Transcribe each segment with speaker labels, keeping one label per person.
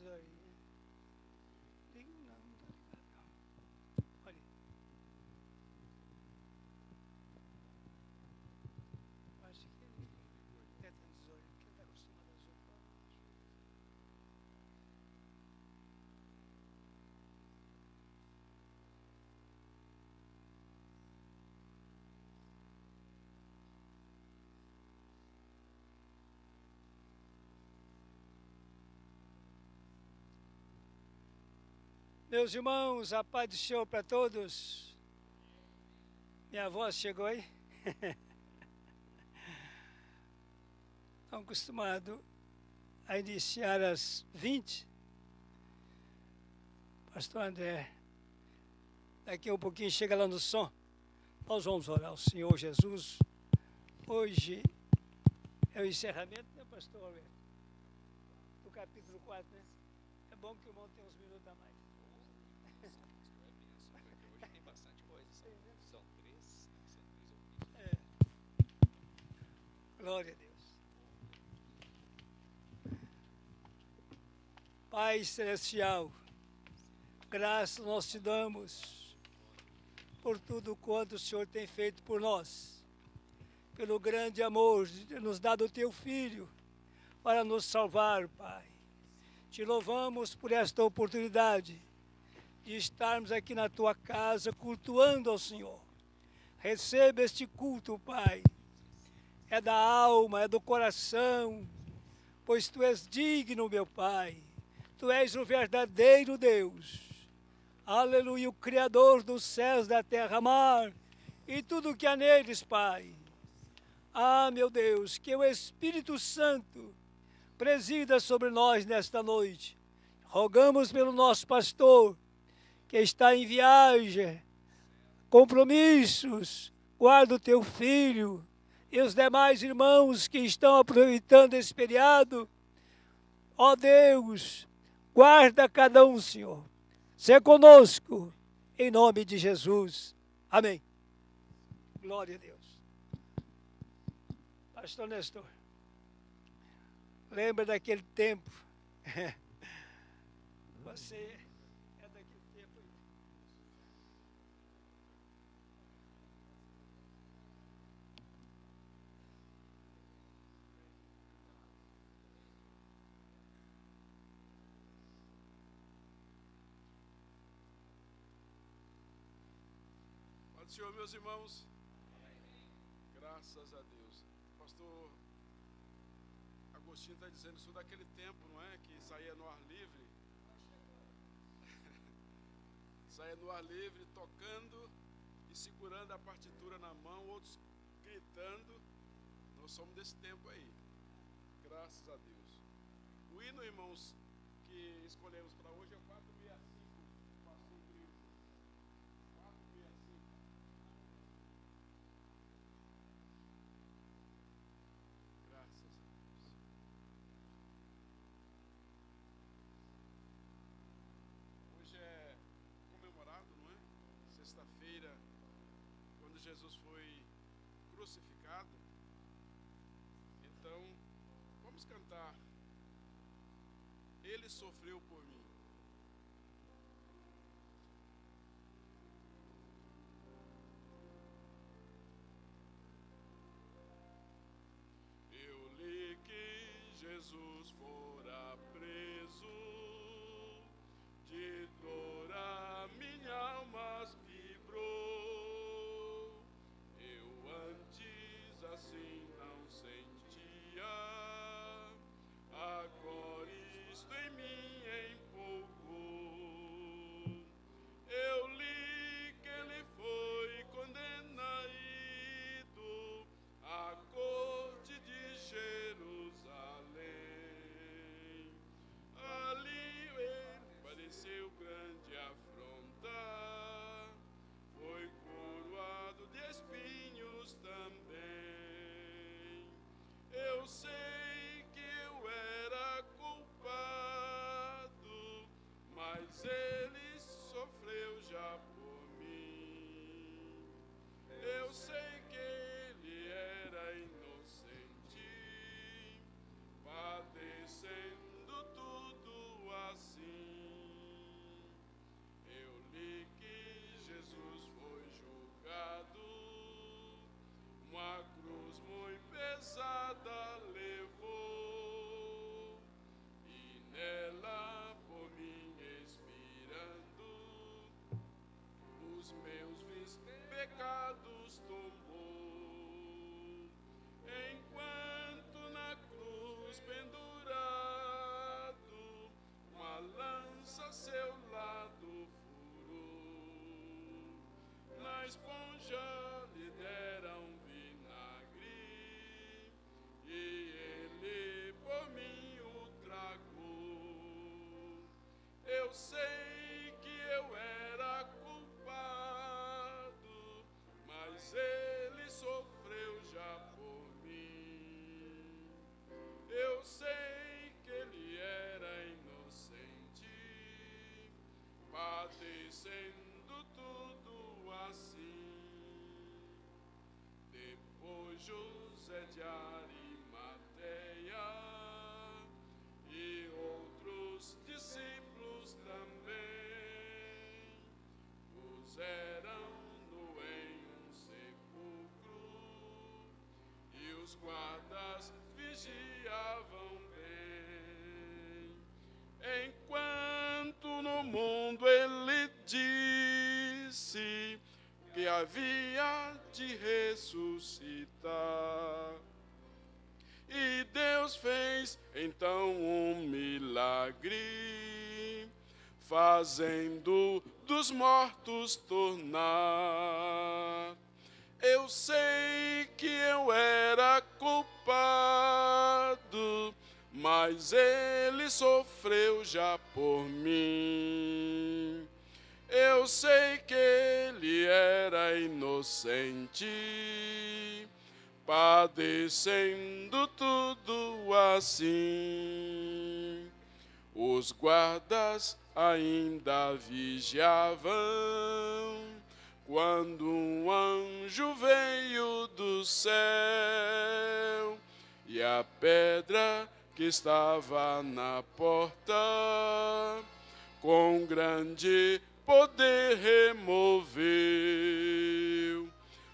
Speaker 1: televisor aí. Liga, não está ligado não. Olha. Acho que ele é televisor, que ele está acostumado a usar. Meus irmãos, a paz do Senhor para todos. Minha voz chegou aí? Estão acostumados a iniciar às 20. Pastor André, daqui a um pouquinho chega lá no som. Nós vamos orar ao Senhor Jesus. Hoje é o encerramento, né, pastor? Do capítulo 4, né? É bom que o irmão tenha uns minutos a mais.
Speaker 2: Hoje tem bastante coisa, são três ou
Speaker 1: Glória a Deus. Pai Celestial, graças nós te damos por tudo quanto o Senhor tem feito por nós, pelo grande amor de ter nos dado o teu Filho para nos salvar, Pai. Te louvamos por esta oportunidade de estarmos aqui na tua casa cultuando ao Senhor. Receba este culto, Pai. É da alma, é do coração, pois tu és digno, meu Pai. Tu és o verdadeiro Deus. Aleluia, o Criador dos céus, da terra, mar e tudo que há neles, Pai. Ah, meu Deus, que o Espírito Santo presida sobre nós nesta noite. Rogamos pelo nosso pastor, que está em viagem, compromissos, guarda o teu filho e os demais irmãos que estão aproveitando esse feriado. Ó Deus, guarda cada um, Senhor. Sê conosco, em nome de Jesus. Amém. Glória a Deus. Pastor Nestor, lembra daquele tempo? Você é daquele tempo aí.
Speaker 3: Paz do Senhor, meus irmãos. Graças a Deus. Pastor Agostinho está dizendo isso daquele tempo, não é? Que saía no ar livre. Saía no ar livre, tocando e segurando a partitura na mão, outros gritando. Nós somos desse tempo aí. Graças a Deus. O hino, irmãos, que escolhemos para hoje é o 465, Pastor Grilo. 465. Graças a Deus. Hoje é comemorado, não é? Sexta-feira, quando Jesus foi crucificado. Então, vamos cantar. Ele sofreu por mim. Eu li que Jesus fora preso, de dor a minha alma vibrou. Eu antes assim não sentia, agora isto em mim empolgou. Eu li que ele foi condenado à corte de Jerusalém. a cruz muito pesada levou, e nela por mim expirando, os meus pecados tomou, enquanto na cruz pendurado, uma lança seu lado furou, na esponja lhe deram vinagre, e ele por mim o tragou. Eu sei que eu era culpado, mas ele sofreu já por mim. Eu sei que ele era inocente, padecendo tudo assim. Depois José de Arimateia e outros discípulos também puseram-no em um sepulcro, e os guardas vigiavam bem, enquanto no mundo ele disse que havia de ressuscitar. E Deus fez então um milagre, fazendo dos mortos tornar. Eu sei que eu era culpado, mas ele sofreu já por mim. Eu sei que ele era inocente, padecendo tudo assim. Os guardas ainda vigiavam, quando um anjo veio do céu, e a pedra que estava na porta, com grande poder removeu.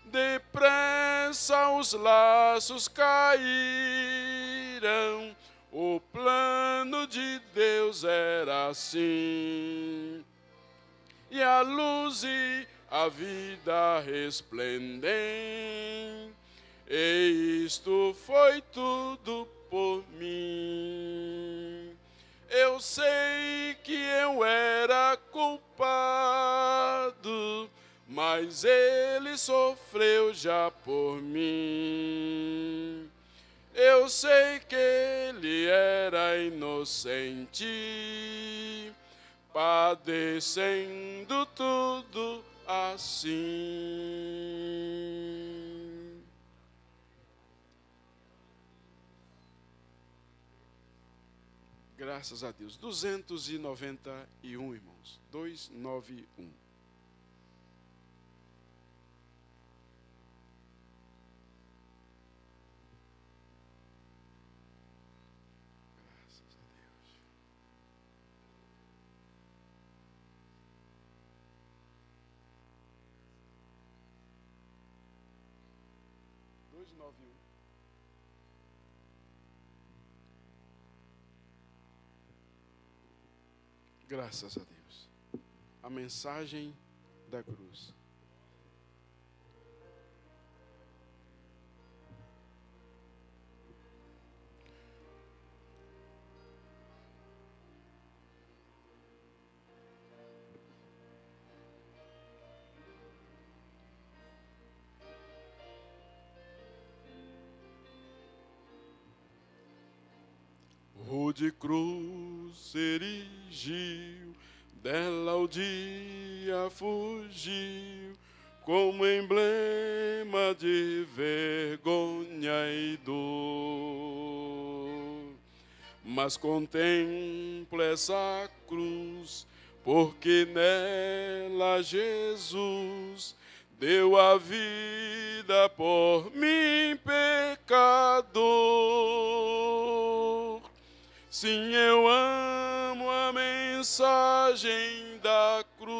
Speaker 3: Depressa os laços caíram, o plano de Deus era assim. E a luz e a vida resplendem, e isto foi tudo por mim. Eu sei que eu era culpado, mas ele sofreu já por mim. Eu sei que ele era inocente, padecendo tudo assim. Graças a Deus. 291, irmãos. 291. Graças a Deus. Graças a Deus. A mensagem da cruz. Rude cruz se erigiu, dela o dia fugiu, como emblema de vergonha e dor. Mas contempla essa cruz, porque nela Jesus deu a vida por mim, pecador. Sim, eu amo a mensagem da cruz,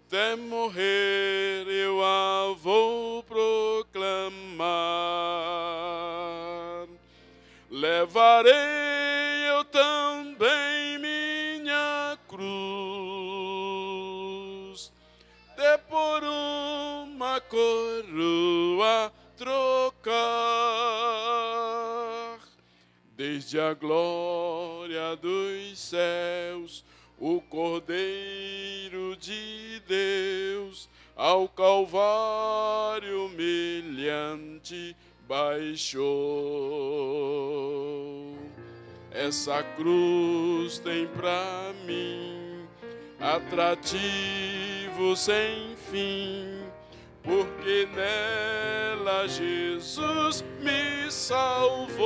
Speaker 3: até morrer eu a vou levarei eu também minha cruz, até por uma coroa trocar, desde a glória dos céus, o Cordeiro de Deus, ao Calvário humilhante baixou. Essa cruz tem pra mim atrativo sem fim, porque nela Jesus me salvou.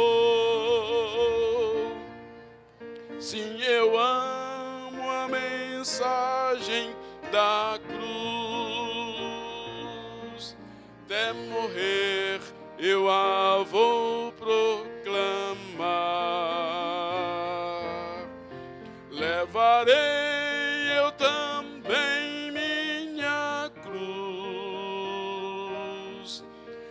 Speaker 3: Sim, eu amo a mensagem da cruz, até morrer eu a vou proclamar. Levarei eu também minha cruz,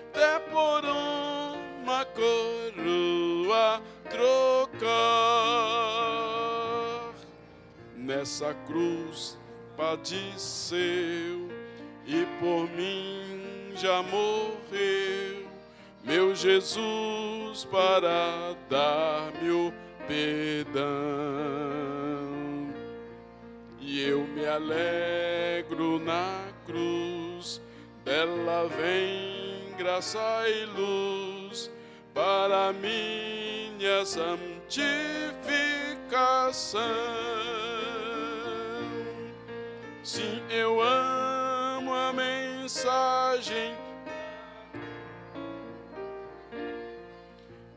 Speaker 3: até por uma coroa trocar. Nessa cruz padeceu e por mim já morreu meu Jesus para dar-me o perdão. E eu me alegro na cruz, dela vem graça e luz para minha santificação. Sim, eu amo a mensagem,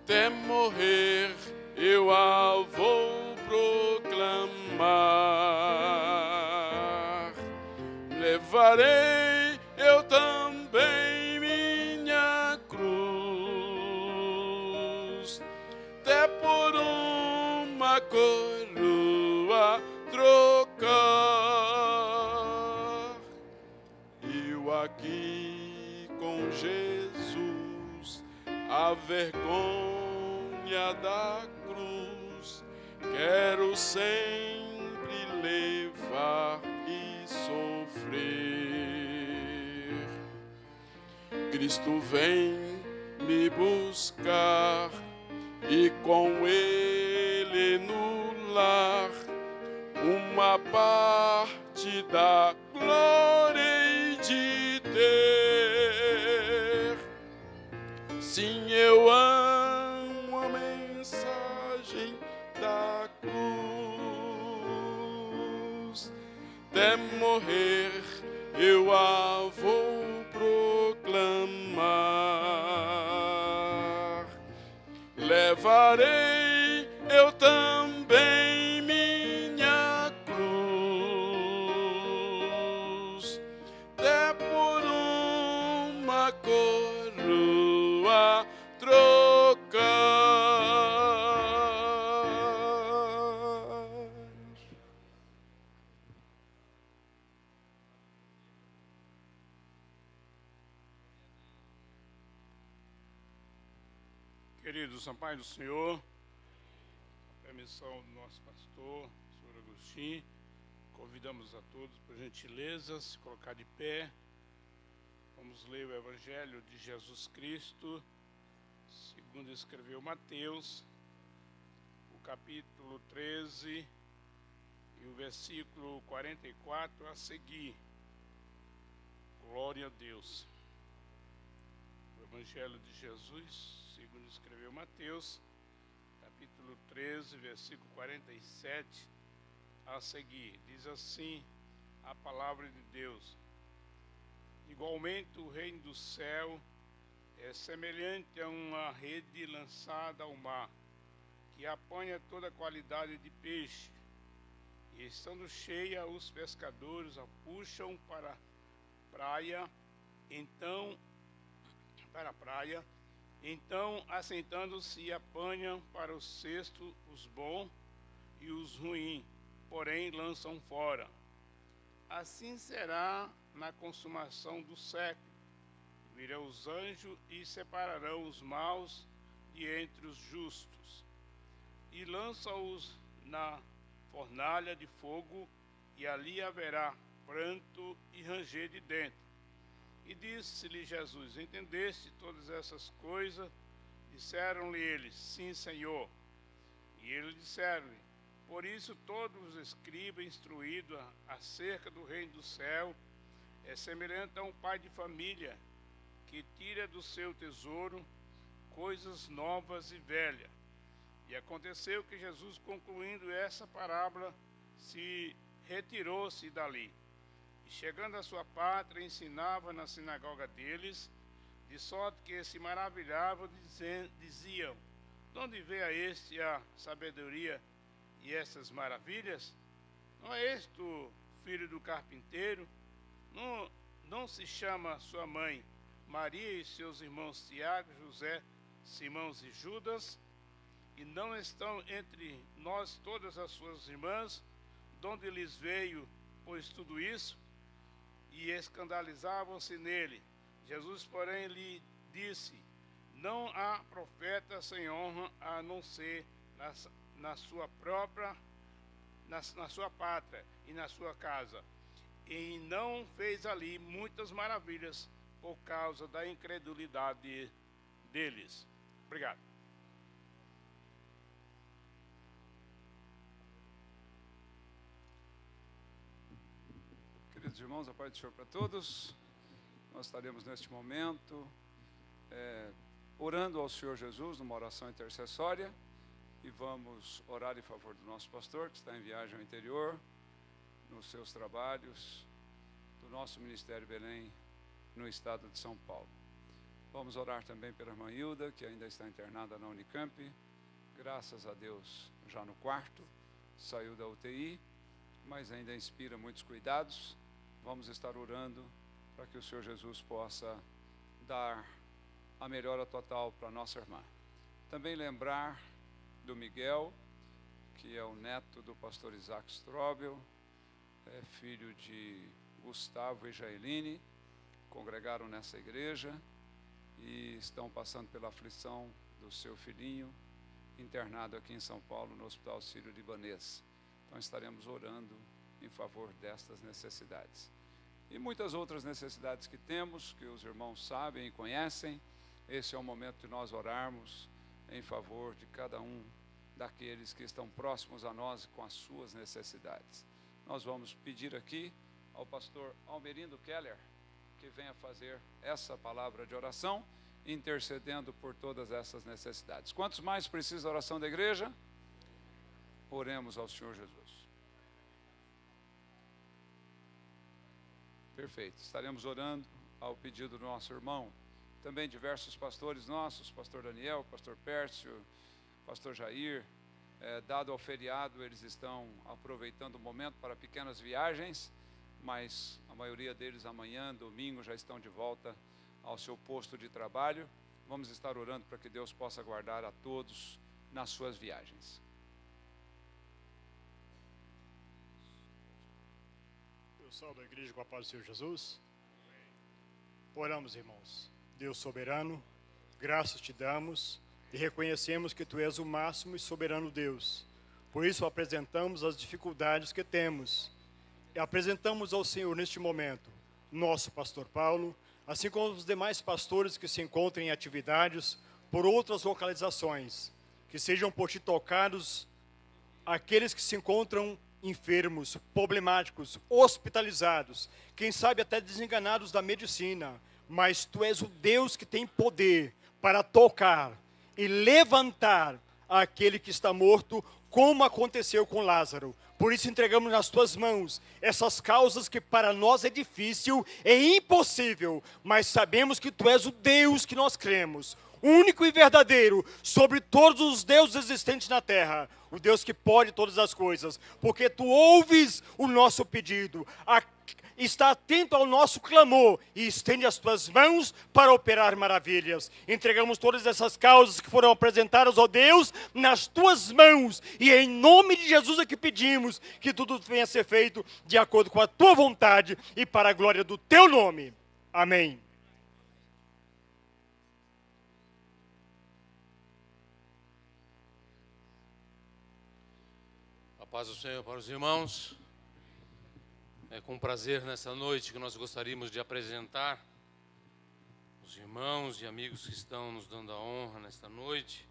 Speaker 3: até morrer eu a vou proclamar. Levarei eu também minha cruz, até por uma coroa trocar. Eu aqui com Jesus, a vergonha da cruz, quero sempre levar e sofrer. Cristo vem me buscar e com Ele no lar uma parte da glória hei de ter. Sim, eu amo a mensagem da cruz, até morrer eu a vou proclamar. Levarei eu também minha cruz, até por uma coroa trocar. Queridos, a paz do Senhor, a permissão do nosso pastor, Sr. Agostinho, convidamos a todos, por gentileza, se colocar de pé. Vamos ler o Evangelho de Jesus Cristo, segundo escreveu Mateus, o capítulo 13 e o versículo 44 a seguir. Glória a Deus. O Evangelho de Jesus, segundo escreveu Mateus, capítulo 13, versículo 47 a seguir. Diz assim a palavra de Deus: igualmente o reino do céu é semelhante a uma rede lançada ao mar, que apanha toda qualidade de peixe, e estando cheia, os pescadores a puxam para a praia, então assentando-se apanham para o cesto os bons e os ruins, porém lançam fora. Assim será na consumação do século. Virão os anjos e separarão os maus de entre os justos,
Speaker 4: e lança-os na fornalha de fogo, e ali haverá pranto e ranger de dentes. E disse-lhe Jesus: entendeste todas essas coisas? Disseram-lhe eles: sim, Senhor. E eles disseram-lhe: por isso todos os escribas instruídos acerca do reino do céu é semelhante a um pai de família que tira do seu tesouro coisas novas e velhas. E aconteceu que Jesus, concluindo essa parábola, se retirou-se dali. E chegando à sua pátria, ensinava na sinagoga deles, de sorte que se maravilhavam, diziam: de onde veio a este a sabedoria e essas maravilhas? Não é este o filho do carpinteiro? Não se chama sua mãe Maria e seus irmãos Tiago, José, Simão e Judas? E não estão entre nós todas as suas irmãs? De onde lhes veio, pois, tudo isso? E escandalizavam-se nele. Jesus, porém, lhe disse: não há profeta sem honra a não ser na sua pátria e na sua casa. E não fez ali muitas maravilhas por causa da incredulidade deles. Obrigado.
Speaker 5: Queridos irmãos, a paz do Senhor para todos. Nós estaremos neste momento orando ao Senhor Jesus numa oração intercessória, e vamos orar em favor do nosso pastor que está em viagem ao interior, nos seus trabalhos, do nosso Ministério Belém no estado de São Paulo. Vamos orar também pela irmã Hilda, que ainda está internada na Unicamp, graças a Deus já no quarto, saiu da UTI, mas ainda inspira muitos cuidados. Vamos estar orando para que o Senhor Jesus possa dar a melhora total para nossa irmã. Também lembrar do Miguel, que é o neto do pastor Isaac Strobel, é filho de Gustavo e Jaeline, congregaram nessa igreja e estão passando pela aflição do seu filhinho, internado aqui em São Paulo, no Hospital Sírio-Libanês. Então estaremos orando em favor destas necessidades. E muitas outras necessidades que temos, que os irmãos sabem e conhecem. Esse é o momento de nós orarmos em favor de cada um daqueles que estão próximos a nós com as suas necessidades. Nós vamos pedir aqui ao pastor Almerindo Keller que venha fazer essa palavra de oração, intercedendo por todas essas necessidades. Quantos mais precisam da oração da igreja? Oremos ao Senhor Jesus. Perfeito, estaremos orando ao pedido do nosso irmão. Também diversos pastores nossos, pastor Daniel, pastor Pércio, pastor Jair, dado ao feriado, eles estão aproveitando o momento para pequenas viagens, mas a maioria deles amanhã, domingo, já estão de volta ao seu posto de trabalho. Vamos estar orando para que Deus possa guardar a todos nas suas viagens.
Speaker 6: Eu salvo a igreja com a paz do Senhor Jesus. Oramos, irmãos. Deus soberano, graças te damos e reconhecemos que tu és o máximo e soberano Deus. Por isso apresentamos as dificuldades que temos. E apresentamos ao Senhor neste momento nosso pastor Paulo, assim como os demais pastores que se encontram em atividades por outras localizações, que sejam por ti tocados aqueles que se encontram enfermos, problemáticos, hospitalizados, quem sabe até desenganados da medicina, mas tu és o Deus que tem poder para tocar e levantar aquele que está morto, como aconteceu com Lázaro. Por isso entregamos nas tuas mãos essas causas que para nós é difícil, é impossível, mas sabemos que tu és o Deus que nós cremos, único e verdadeiro, sobre todos os deuses existentes na terra, o Deus que pode todas as coisas, porque tu ouves o nosso pedido, está atento ao nosso clamor e estende as tuas mãos para operar maravilhas. Entregamos todas essas causas que foram apresentadas, ó Deus, nas tuas mãos, e em nome de Jesus é que pedimos que tudo venha a ser feito de acordo com a tua vontade e para a glória do teu nome. Amém.
Speaker 7: paz do Senhor para os irmãos. É com prazer nessa noite que nós gostaríamos de apresentar os irmãos e amigos que estão nos dando a honra nesta noite.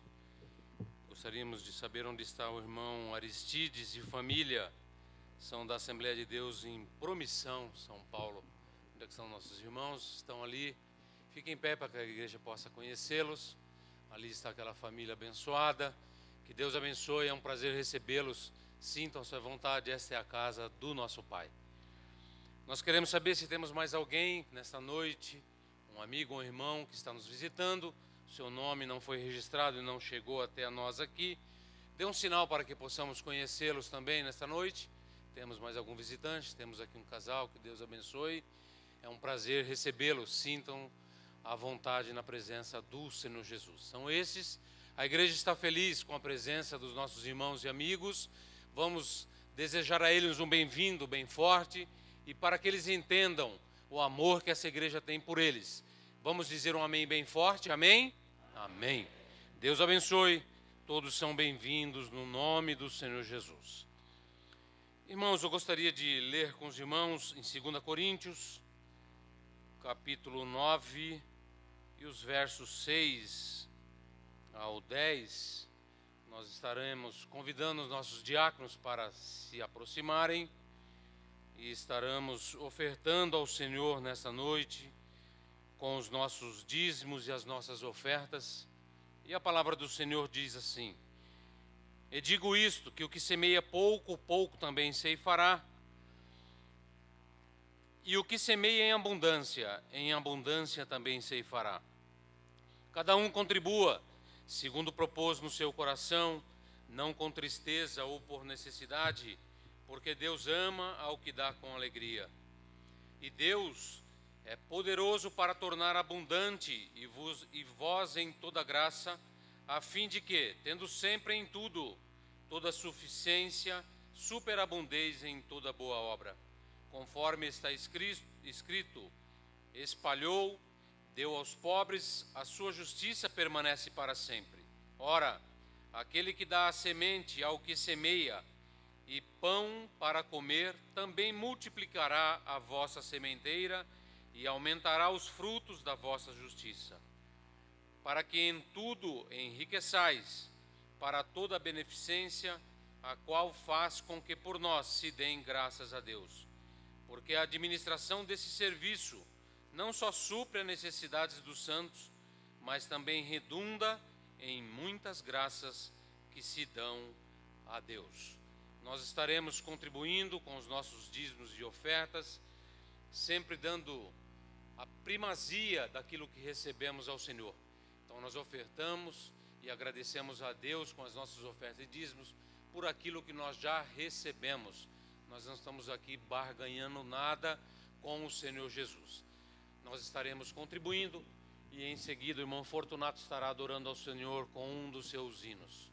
Speaker 7: Gostaríamos de saber onde está o irmão Aristides e família. São da Assembleia de Deus em Promissão, São Paulo. Onde é que são nossos irmãos? Estão ali. Fiquem em pé para que a igreja possa conhecê-los. Ali está aquela família abençoada. Que Deus abençoe, é um prazer recebê-los. Sintam-se à vontade, esta é a casa do nosso Pai. Nós queremos saber se temos mais alguém nesta noite, um amigo, um irmão que está nos visitando. O seu nome não foi registrado e não chegou até nós aqui. Dê um sinal para que possamos conhecê-los também nesta noite. Temos mais algum visitante, temos aqui um casal, que Deus abençoe. É um prazer recebê-los, sintam à vontade na presença do Senhor Jesus. São esses. A igreja está feliz com a presença dos nossos irmãos e amigos. Vamos desejar a eles um bem-vindo, bem forte, e para que eles entendam o amor que essa igreja tem por eles. Vamos dizer um amém bem forte, amém? Amém. Deus abençoe, todos são bem-vindos no nome do Senhor Jesus. Irmãos, eu gostaria de ler com os irmãos em 2 Coríntios, capítulo 9, e os versos 6 ao 10. Nós estaremos convidando os nossos diáconos para se aproximarem e estaremos ofertando ao Senhor nesta noite com os nossos dízimos e as nossas ofertas. E a palavra do Senhor diz assim: E digo isto, que o que semeia pouco, pouco também ceifará, e o que semeia em abundância também ceifará. Cada um contribua segundo propôs no seu coração, não com tristeza ou por necessidade, porque Deus ama ao que dá com alegria. E Deus é poderoso para tornar abundante e vós em toda graça, a fim de que, tendo sempre em tudo toda suficiência, superabundeis em toda boa obra. Conforme está escrito, espalhou, deu aos pobres, a sua justiça permanece para sempre. Ora, aquele que dá a semente ao que semeia e pão para comer, também multiplicará a vossa sementeira e aumentará os frutos da vossa justiça, para que em tudo enriqueçais para toda a beneficência, a qual faz com que por nós se deem graças a Deus. Porque a administração desse serviço não só supre as necessidades dos santos, mas também redunda em muitas graças que se dão a Deus. Nós estaremos contribuindo com os nossos dízimos e ofertas, sempre dando a primazia daquilo que recebemos ao Senhor. Então nós ofertamos e agradecemos a Deus com as nossas ofertas e dízimos por aquilo que nós já recebemos. Nós não estamos aqui barganhando nada com o Senhor Jesus. Nós estaremos contribuindo e em seguida o irmão Fortunato estará adorando ao Senhor com um dos seus hinos.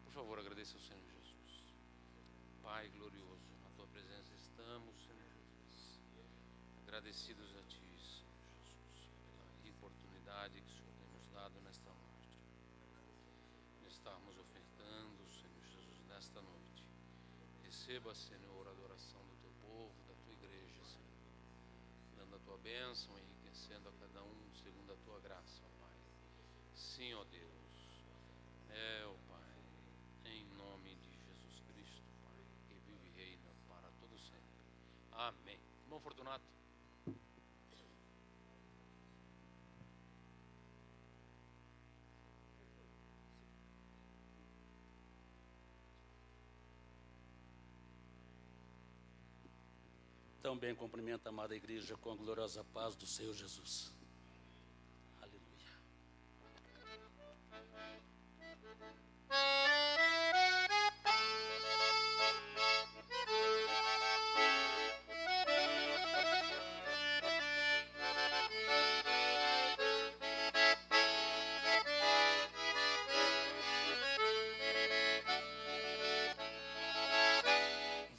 Speaker 7: Por favor, agradeça ao Senhor Jesus. Pai glorioso, na tua presença estamos, Senhor Jesus. Agradecidos a ti, Senhor Jesus, pela oportunidade que o Senhor tem nos dado nesta noite. Estarmos ofertando, Senhor Jesus, nesta noite. Receba, Senhor, a adoração do teu povo, da tua igreja, Senhor, dando a tua bênção e enriquecendo a cada um segundo a tua graça, ó Pai. Sim, ó Deus, ó Pai, em nome de Jesus Cristo, Pai, que vive e reina para todo sempre. Amém. Irmão Fortunato.
Speaker 8: Também cumprimento a amada igreja com a gloriosa paz do Senhor Jesus. Aleluia.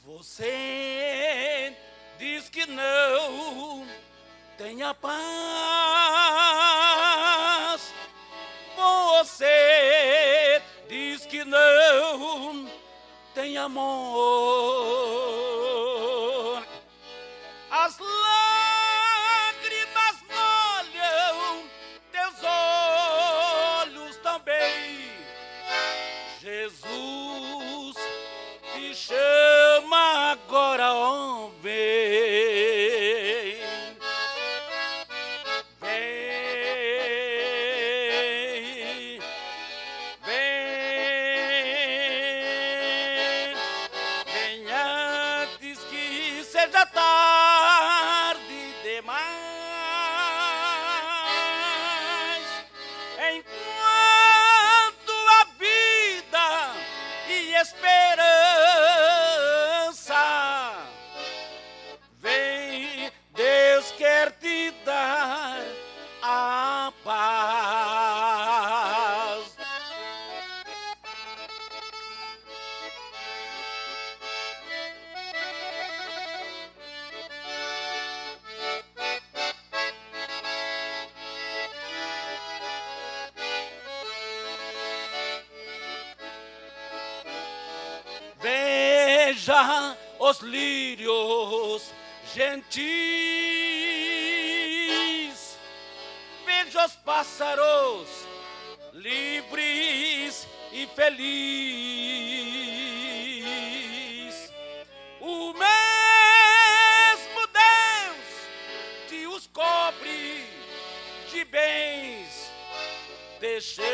Speaker 9: Você diz que não tenha paz. Você diz que não tenha tem amor. As lágrimas molham teus olhos também. Jesus te chama agora, homem. Vem, vem, vem antes que seja tarde demais. Enquanto a vida e esperança vem, Deus quer te dar a paz. Veja os lírios gentis, veja os pássaros livres e felizes. O mesmo Deus que os cobre de bens te chama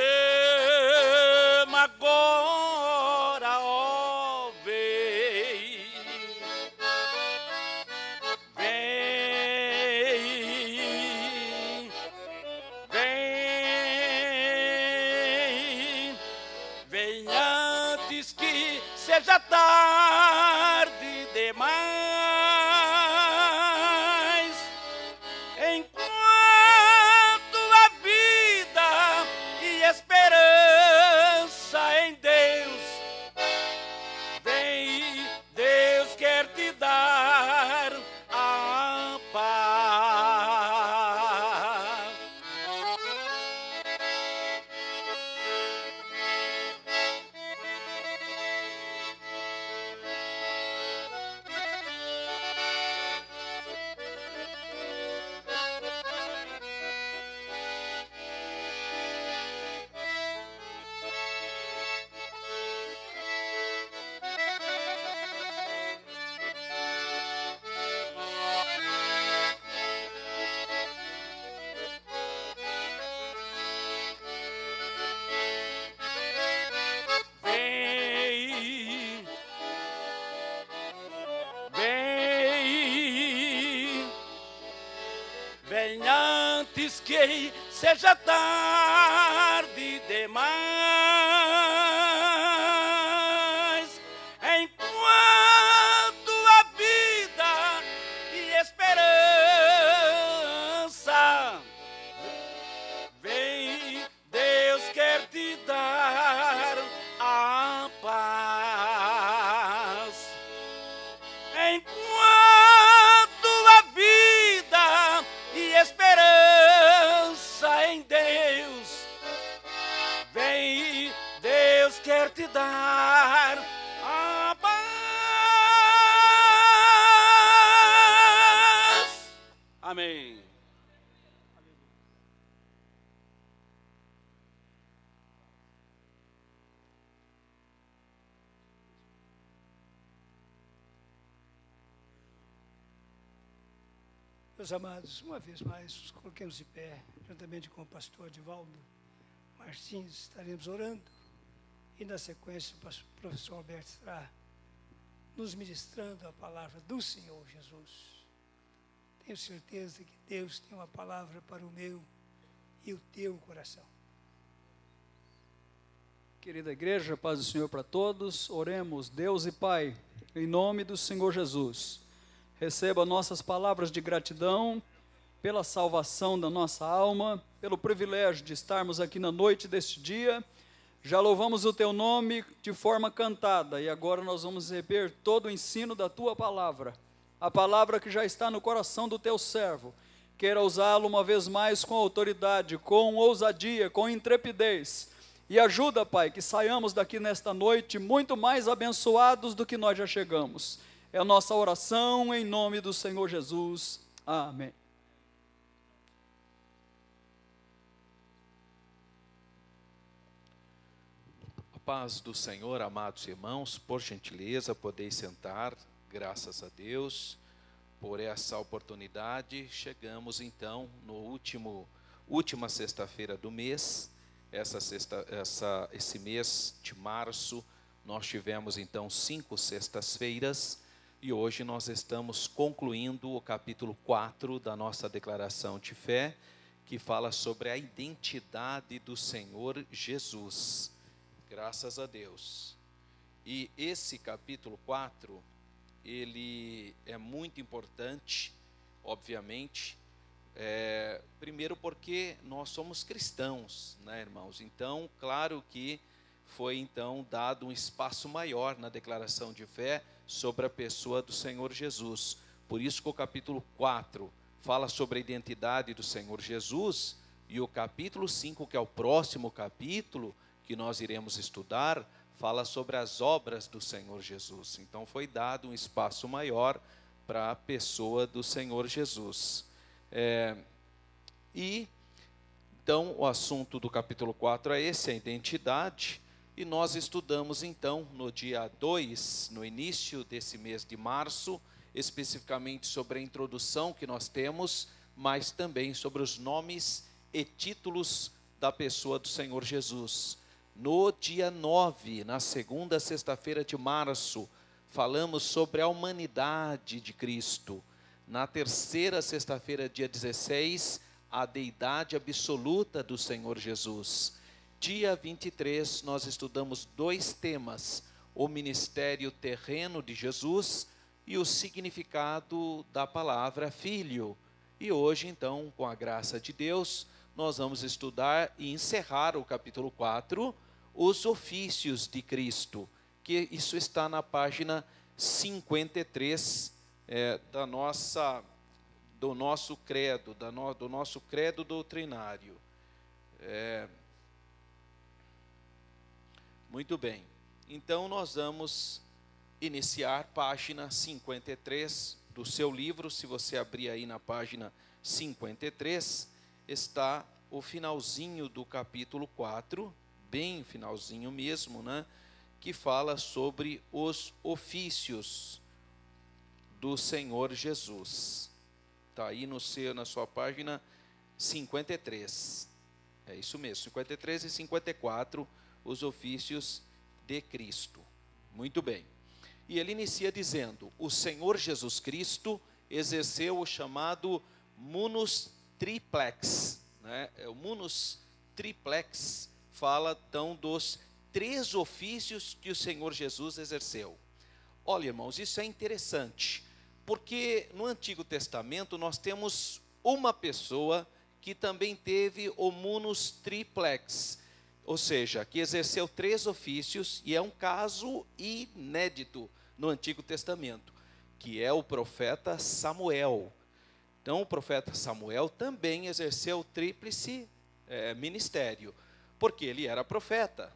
Speaker 9: agora, ó, vem. Vem, vem, vem antes que seja tarde demais. Enquanto a vida e esperança em Deus vem, Deus quer te dar a paz. Vem, vem, vem antes que seja tarde demais. Enquanto a vida e esperança vem, Deus quer te dar a paz. Enquanto a vida e esperança em Deus vem, Deus quer te dar a paz. Amém.
Speaker 1: Meus amados, uma vez mais, nos coloquemos de pé, juntamente com o pastor Edivaldo Martins, estaremos orando. E na sequência, o professor Alberto estará nos ministrando a palavra do Senhor Jesus. Tenho certeza que Deus tem uma palavra para o meu e o teu coração.
Speaker 10: Querida igreja, paz do Senhor para todos. Oremos. Deus e Pai, em nome do Senhor Jesus, receba nossas palavras de gratidão pela salvação da nossa alma, pelo privilégio de estarmos aqui na noite deste dia. Já louvamos o Teu nome de forma cantada e agora nós vamos receber todo o ensino da Tua palavra, a palavra que já está no coração do Teu servo. Queira usá-lo uma vez mais com autoridade, com ousadia, com intrepidez, E ajuda, Pai, que saiamos daqui nesta noite muito mais abençoados do que nós já chegamos. É a nossa oração em nome do Senhor Jesus. Amém.
Speaker 11: A paz do Senhor, amados irmãos, por gentileza, podeis sentar, graças a Deus por essa oportunidade. Chegamos então no última sexta-feira do mês. Esse mês de março, nós tivemos então 5 sextas-feiras, e hoje nós estamos concluindo o capítulo 4 da nossa declaração de fé, que fala sobre a identidade do Senhor Jesus. Graças a Deus. E esse capítulo 4, ele é muito importante, obviamente. Primeiro porque nós somos cristãos, né, irmãos? Então, claro que foi então dado um espaço maior na declaração de fé sobre a pessoa do Senhor Jesus. Por isso que o capítulo 4 fala sobre a identidade do Senhor Jesus, e o capítulo 5, que é o próximo capítulo que nós iremos estudar, fala sobre as obras do Senhor Jesus. Então foi dado um espaço maior para a pessoa do Senhor Jesus. Então, o assunto do capítulo 4 é esse, a identidade, e nós estudamos então no dia 2, no início desse mês de março, especificamente sobre a introdução que nós temos, mas também sobre os nomes e títulos da pessoa do Senhor Jesus. No dia 9, na segunda sexta-feira de março, falamos sobre a humanidade de Cristo. Na terceira sexta-feira, dia 16, a deidade absoluta do Senhor Jesus. Dia 23, nós estudamos 2 temas: o ministério terreno de Jesus e o significado da palavra filho. E hoje, então, com a graça de Deus, nós vamos estudar e encerrar o capítulo 4, os ofícios de Cristo, que isso está na página 53 do nosso credo, do nosso credo doutrinário. Muito bem, então nós vamos iniciar página 53 do seu livro. Se você abrir aí na página 53, está o finalzinho do capítulo 4, bem finalzinho mesmo, né? Que fala sobre os ofícios do Senhor Jesus. Está aí na sua página 53. É isso mesmo, 53 e 54, os ofícios de Cristo. Muito bem. E ele inicia dizendo: o Senhor Jesus Cristo exerceu o chamado munus triplex, né? O munus triplex fala então dos 3 ofícios que o Senhor Jesus exerceu. Olha, irmãos, isso é interessante, porque no Antigo Testamento nós temos uma pessoa que também teve o munus triplex, ou seja, que exerceu 3 ofícios, e é um caso inédito no Antigo Testamento, que é o profeta Samuel. Então, o profeta Samuel também exerceu o tríplice ministério, porque ele era profeta,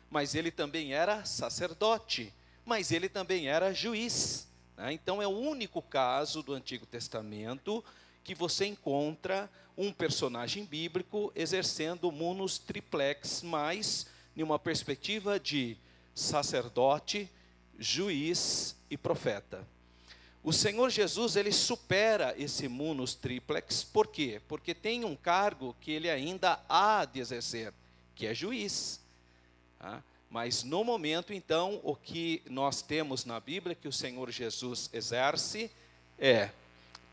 Speaker 11: mas ele também era sacerdote, mas ele também era juiz, né? Então, é o único caso do Antigo Testamento que você encontra um personagem bíblico exercendo o munus triplex, mas em uma perspectiva de sacerdote, juiz e profeta. O Senhor Jesus, ele supera esse munus triplex. Por quê? Porque tem um cargo que ele ainda há de exercer, que é juiz. Mas no momento, então, o que nós temos na Bíblia que o Senhor Jesus exerce é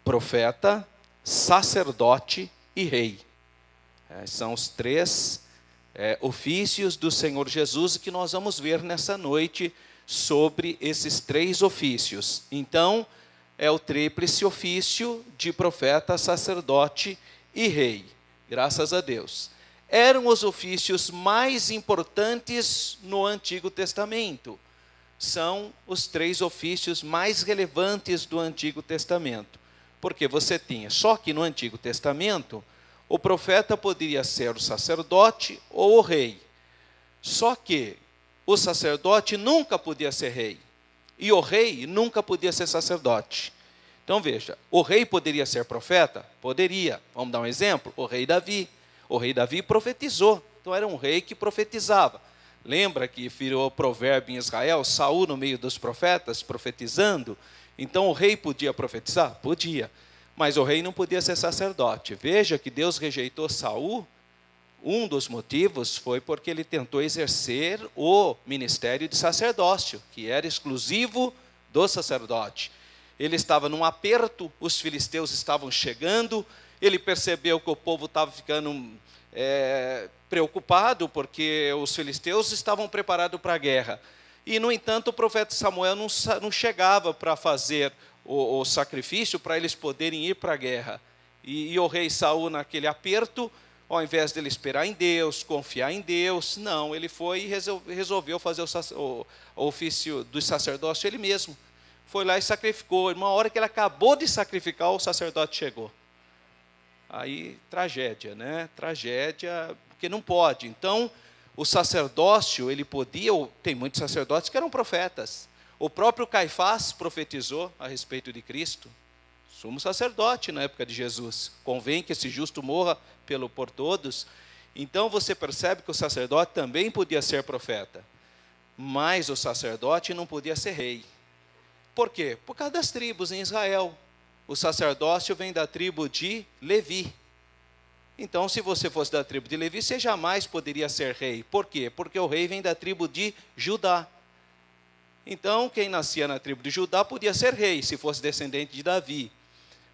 Speaker 11: profeta, sacerdote e rei. São os 3 ofícios do Senhor Jesus que nós vamos ver nessa noite sobre esses 3 ofícios. Então, é o tríplice ofício de profeta, sacerdote e rei. Graças a Deus. Eram os ofícios mais importantes no Antigo Testamento. São os 3 ofícios mais relevantes do Antigo Testamento. Porque você tinha, só que no Antigo Testamento, o profeta poderia ser o sacerdote ou o rei. Só que o sacerdote nunca podia ser rei. E o rei nunca podia ser sacerdote. Então veja, o rei poderia ser profeta? Poderia. Vamos dar um exemplo? O rei Davi. O rei Davi profetizou. Então era um rei que profetizava. Lembra que virou provérbio em Israel? Saul no meio dos profetas, profetizando. Então o rei podia profetizar? Podia. Mas o rei não podia ser sacerdote. Veja que Deus rejeitou Saul. Um dos motivos foi porque ele tentou exercer o ministério de sacerdócio, que era exclusivo do sacerdote. Ele estava num aperto, os filisteus estavam chegando, ele percebeu que o povo estava ficando preocupado, porque os filisteus estavam preparados para a guerra. E, no entanto, o profeta Samuel não chegava para fazer o sacrifício, para eles poderem ir para a guerra. E o rei Saul, naquele aperto, ao invés dele esperar em Deus, confiar em Deus, não, ele foi e resolveu fazer o ofício do sacerdócio ele mesmo. Foi lá e sacrificou. Uma hora que ele acabou de sacrificar, o sacerdote chegou. Aí, tragédia, né? Tragédia, porque não pode. Então, o sacerdócio, ele podia, tem muitos sacerdotes que eram profetas. O próprio Caifás profetizou a respeito de Cristo. Sumo sacerdote na época de Jesus. Convém que esse justo morra por todos. Então, você percebe que o sacerdote também podia ser profeta. Mas o sacerdote não podia ser rei. Por quê? Por causa das tribos em Israel. O sacerdócio vem da tribo de Levi. Então, se você fosse da tribo de Levi, você jamais poderia ser rei. Por quê? Porque o rei vem da tribo de Judá. Então, quem nascia na tribo de Judá podia ser rei, se fosse descendente de Davi.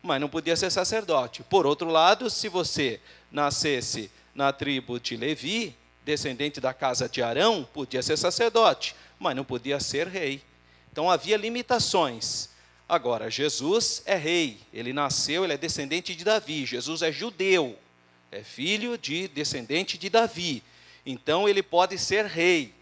Speaker 11: Mas não podia ser sacerdote. Por outro lado, se você nascesse na tribo de Levi, descendente da casa de Arão, podia ser sacerdote, mas não podia ser rei. Então havia limitações. Agora, Jesus é rei, ele nasceu, ele é descendente de Davi. Jesus é judeu, é filho de descendente de Davi. Então ele pode ser rei.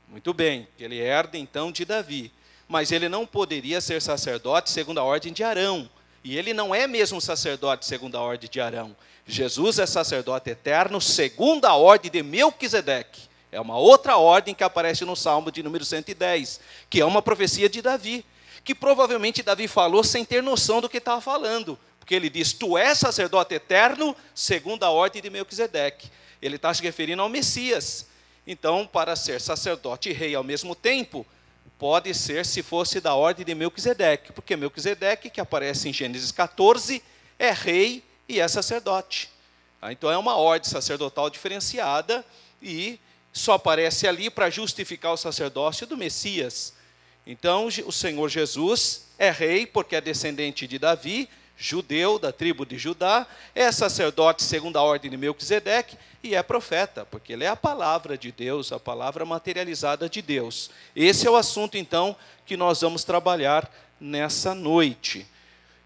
Speaker 11: Muito bem, ele herda então de Davi. Mas ele não poderia ser sacerdote segundo a ordem de Arão. E ele não é mesmo sacerdote segundo a ordem de Arão. Jesus é sacerdote eterno segundo a ordem de Melquisedeque. É uma outra ordem que aparece no Salmo de número 110, que é uma profecia de Davi, que provavelmente Davi falou sem ter noção do que estava falando, porque ele diz, tu és sacerdote eterno segundo a ordem de Melquisedeque. Ele está se referindo ao Messias. Então, para ser sacerdote e rei ao mesmo tempo, pode ser se fosse da ordem de Melquisedeque, porque Melquisedeque, que aparece em Gênesis 14, é rei e é sacerdote. Então é uma ordem sacerdotal diferenciada e só aparece ali para justificar o sacerdócio do Messias. Então o Senhor Jesus é rei porque é descendente de Davi, judeu da tribo de Judá, é sacerdote segundo a ordem de Melquisedeque e é profeta, porque ele é a palavra de Deus, a palavra materializada de Deus. Esse é o assunto, então, que nós vamos trabalhar nessa noite.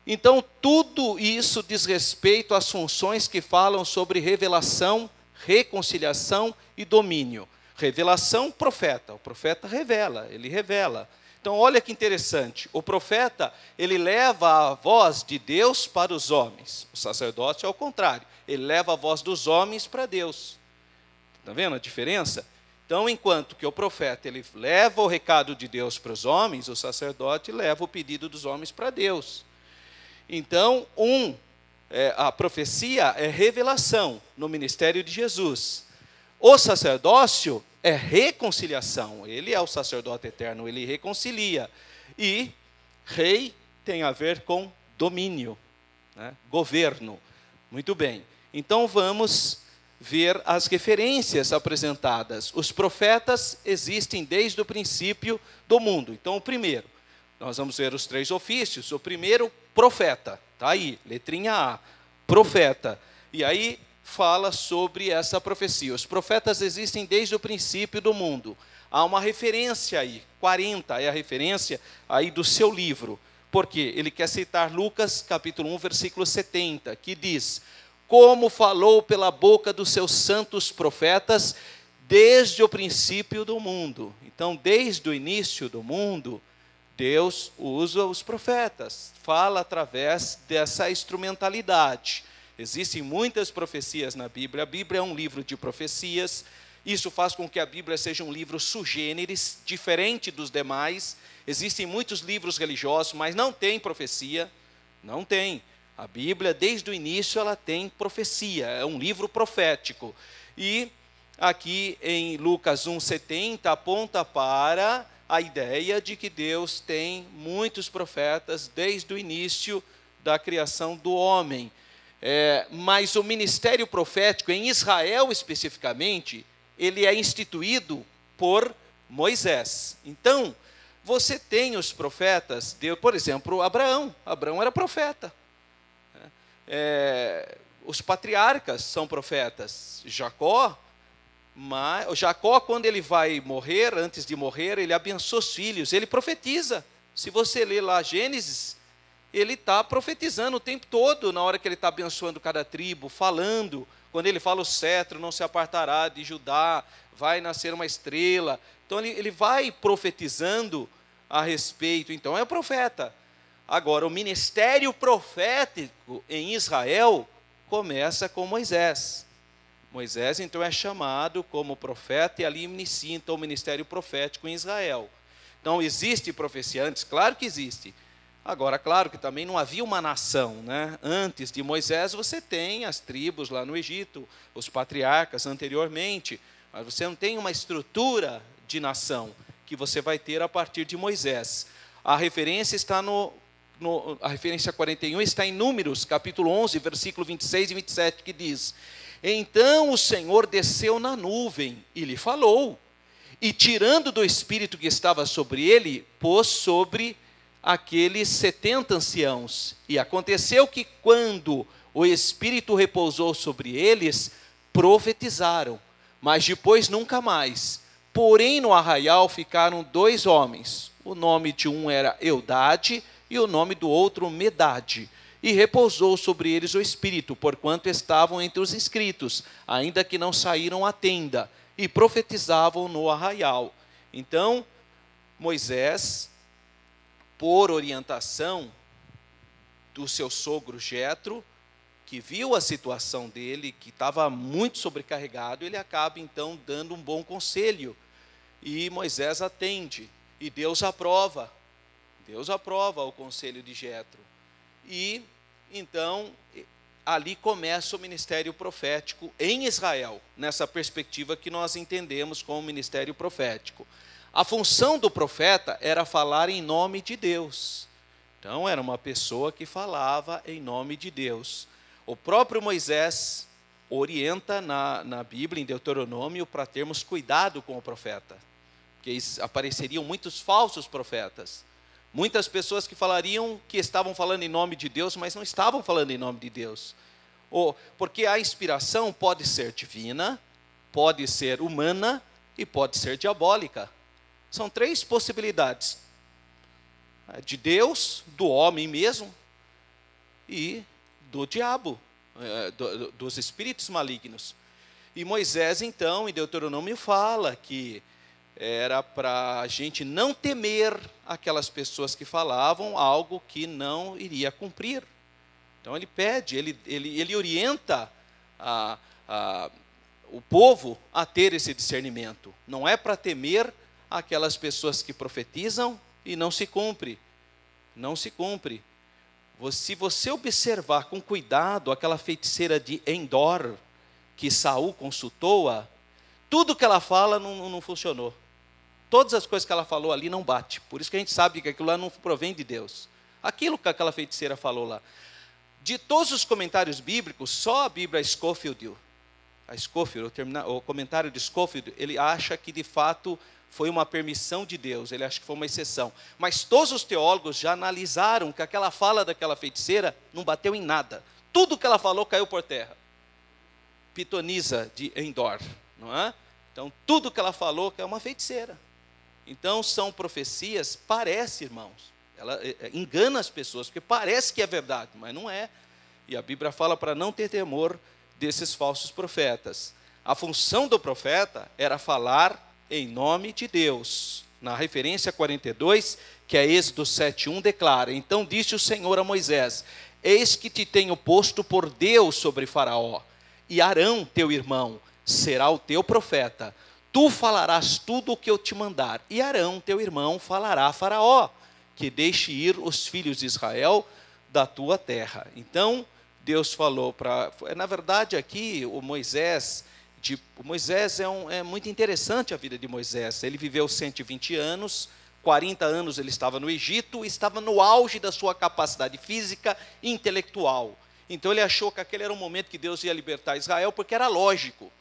Speaker 11: Então, tudo isso diz respeito às funções que falam sobre revelação, reconciliação e domínio. Revelação, profeta. O profeta revela, ele revela. Então, olha que interessante. O profeta, ele leva a voz de Deus para os homens. O sacerdote é o contrário. Ele leva a voz dos homens para Deus. Está vendo a diferença? Então, enquanto que o profeta, ele leva o recado de Deus para os homens, o sacerdote leva o pedido dos homens para Deus. Então, a profecia é revelação no ministério de Jesus. O sacerdócio é reconciliação. Ele é o sacerdote eterno, ele reconcilia. E rei tem a ver com domínio, né? Governo. Muito bem. Então vamos ver as referências apresentadas. Os profetas existem desde o princípio do mundo. Então, o primeiro, nós vamos ver os 3 ofícios. O primeiro, profeta. Está aí, letrinha A, profeta. E aí fala sobre essa profecia. Os profetas existem desde o princípio do mundo. Há uma referência aí, 40 é a referência aí do seu livro. Por quê? Ele quer citar Lucas, capítulo 1, versículo 70, que diz, como falou pela boca dos seus santos profetas desde o princípio do mundo. Então, desde o início do mundo, Deus usa os profetas, fala através dessa instrumentalidade. Existem muitas profecias na Bíblia. A Bíblia é um livro de profecias Isso faz com que a Bíblia seja um livro sui generis, diferente dos demais. Existem muitos livros religiosos, mas não tem profecia. Não tem. A Bíblia, desde o início, ela tem profecia. É um livro profético. E aqui em Lucas 1,70 aponta para a ideia de que Deus tem muitos profetas desde o início da criação do homem. Mas o ministério profético, em Israel especificamente, ele é instituído por Moisés. Então, você tem os profetas, por exemplo, Abraão. Abraão era profeta. Os patriarcas são profetas. Jacó, quando ele vai morrer, antes de morrer, ele abençoa os filhos, ele profetiza. Se você ler lá Gênesis, ele está profetizando o tempo todo, na hora que ele está abençoando cada tribo, falando. Quando ele fala o cetro não se apartará de Judá, vai nascer uma estrela. Então ele vai profetizando a respeito, então é profeta. Agora, o ministério profético em Israel começa com Moisés. Moisés, então, é chamado como profeta e ali inicia, então, o ministério profético em Israel. Então, existe profecia antes? Claro que existe. Agora, claro que também não havia uma nação, né? Antes de Moisés, você tem as tribos lá no Egito, os patriarcas anteriormente, mas você não tem uma estrutura de nação que você vai ter a partir de Moisés. A referência está a referência 41 está em Números, capítulo 11, versículo 26 e 27, que diz: então o Senhor desceu na nuvem e lhe falou, e tirando do espírito que estava sobre ele, pôs sobre aqueles 70 anciãos. E aconteceu que quando o espírito repousou sobre eles, profetizaram, mas depois nunca mais. Porém no arraial ficaram 2 homens, o nome de um era Eudade e o nome do outro Medade. E repousou sobre eles o Espírito, porquanto estavam entre os inscritos, ainda que não saíram à tenda, e profetizavam no arraial. Então, Moisés, por orientação do seu sogro Jetro, que viu a situação dele, que estava muito sobrecarregado, ele acaba então dando um bom conselho. E Moisés atende, e Deus aprova o conselho de Jetro. E então ali começa o ministério profético em Israel, nessa perspectiva que nós entendemos como ministério profético. A função do profeta era falar em nome de Deus. Então era uma pessoa que falava em nome de Deus. O próprio Moisés orienta na Bíblia, em Deuteronômio, para termos cuidado com o profeta, porque apareceriam muitos falsos profetas. Muitas pessoas que falariam que estavam falando em nome de Deus, mas não estavam falando em nome de Deus. Porque a inspiração pode ser divina, pode ser humana e pode ser diabólica. São 3 possibilidades: de Deus, do homem mesmo e do diabo, dos espíritos malignos. E Moisés, então, em Deuteronômio fala que era para a gente não temer aquelas pessoas que falavam algo que não iria cumprir. Então ele pede, ele orienta o povo a ter esse discernimento. Não é para temer aquelas pessoas que profetizam e não se cumpre. Não se cumpre. Se você observar com cuidado aquela feiticeira de Endor, que Saul consultou-a, tudo que ela fala não funcionou. Todas as coisas que ela falou ali não bate. Por isso que a gente sabe que aquilo lá não provém de Deus. Aquilo que aquela feiticeira falou lá. De todos os comentários bíblicos, só a Bíblia Scofield, o comentário de Scofield, ele acha que de fato foi uma permissão de Deus, ele acha que foi uma exceção. Mas todos os teólogos já analisaram que aquela fala daquela feiticeira não bateu em nada. Tudo que ela falou caiu por terra. Pitonisa de Endor, não é? Então, tudo que ela falou que é uma feiticeira. Então, são profecias, parece, irmãos, ela engana as pessoas, porque parece que é verdade, mas não é. E a Bíblia fala para não ter temor desses falsos profetas. A função do profeta era falar em nome de Deus. Na referência 42, que é Êxodo 7:1, declara: então disse o Senhor a Moisés: eis que te tenho posto por Deus sobre Faraó, e Arão, teu irmão, será o teu profeta. Tu falarás tudo o que eu te mandar. E Arão, teu irmão, falará a Faraó, que deixe ir os filhos de Israel da tua terra. Então, Deus falou para... Na verdade, aqui, o Moisés é muito interessante a vida de Moisés. Ele viveu 120 anos, 40 anos ele estava no Egito, estava no auge da sua capacidade física e intelectual. Então ele achou que aquele era o momento que Deus ia libertar Israel, porque era lógico.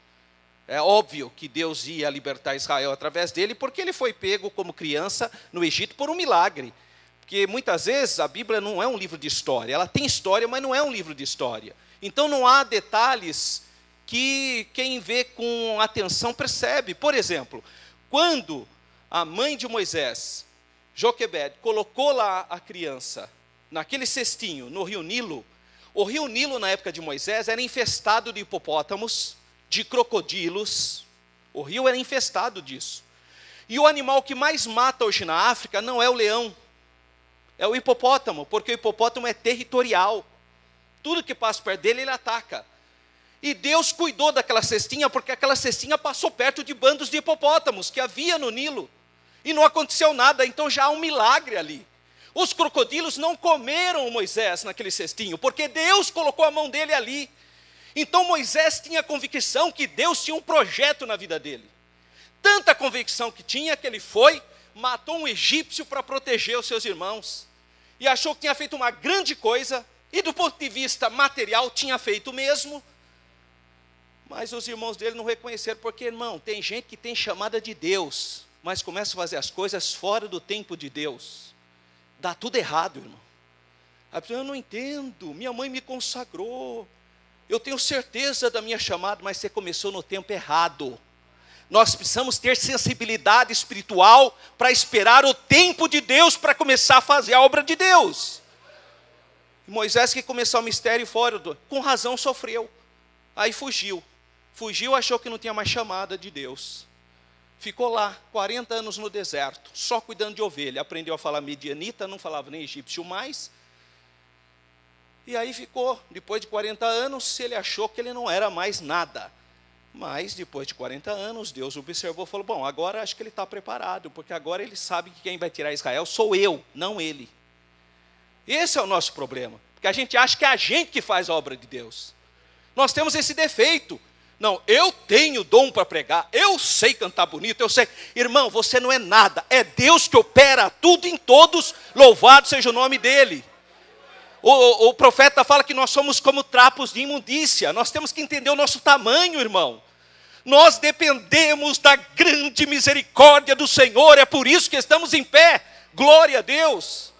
Speaker 11: É óbvio que Deus ia libertar Israel através dele, porque ele foi pego como criança no Egito por um milagre. Porque muitas vezes a Bíblia não é um livro de história. Ela tem história, mas não é um livro de história. Então não há detalhes que quem vê com atenção percebe. Por exemplo, quando a mãe de Moisés, Joquebede, colocou lá a criança naquele cestinho no rio Nilo, o rio Nilo na época de Moisés era infestado de hipopótamos, de crocodilos, o rio era infestado disso. E o animal que mais mata hoje na África não é o leão, é o hipopótamo, porque o hipopótamo é territorial. Tudo que passa perto dele, ele ataca. E Deus cuidou daquela cestinha, porque aquela cestinha passou perto de bandos de hipopótamos que havia no Nilo. E não aconteceu nada, então já há um milagre ali. Os crocodilos não comeram Moisés naquele cestinho, porque Deus colocou a mão dele ali. Então Moisés tinha convicção que Deus tinha um projeto na vida dele. Tanta convicção que tinha que ele foi, matou um egípcio para proteger os seus irmãos. E achou que tinha feito uma grande coisa, e do ponto de vista material tinha feito o mesmo. Mas os irmãos dele não reconheceram, porque, irmão, tem gente que tem chamada de Deus, mas começa a fazer as coisas fora do tempo de Deus. Dá tudo errado, irmão. A pessoa, eu não entendo, minha mãe me consagrou, eu tenho certeza da minha chamada, mas você começou no tempo errado. Nós precisamos ter sensibilidade espiritual para esperar o tempo de Deus para começar a fazer a obra de Deus. E Moisés, que começou o mistério fora, com razão sofreu. Aí fugiu, achou que não tinha mais chamada de Deus. Ficou lá, 40 anos no deserto, só cuidando de ovelha. Aprendeu a falar medianita, não falava nem egípcio mais. E aí ficou, depois de 40 anos, ele achou que ele não era mais nada. Mas, depois de 40 anos, Deus observou e falou, bom, agora acho que ele está preparado, porque agora ele sabe que quem vai tirar Israel sou eu, não ele. Esse é o nosso problema, porque a gente acha que é a gente que faz a obra de Deus. Nós temos esse defeito. Não, eu tenho dom para pregar, eu sei cantar bonito, eu sei. Irmão, você não é nada, é Deus que opera tudo em todos, louvado seja o nome dEle. O profeta fala que nós somos como trapos de imundícia, nós temos que entender o nosso tamanho, irmão. Nós dependemos da grande misericórdia do Senhor, é por isso que estamos em pé, glória a Deus.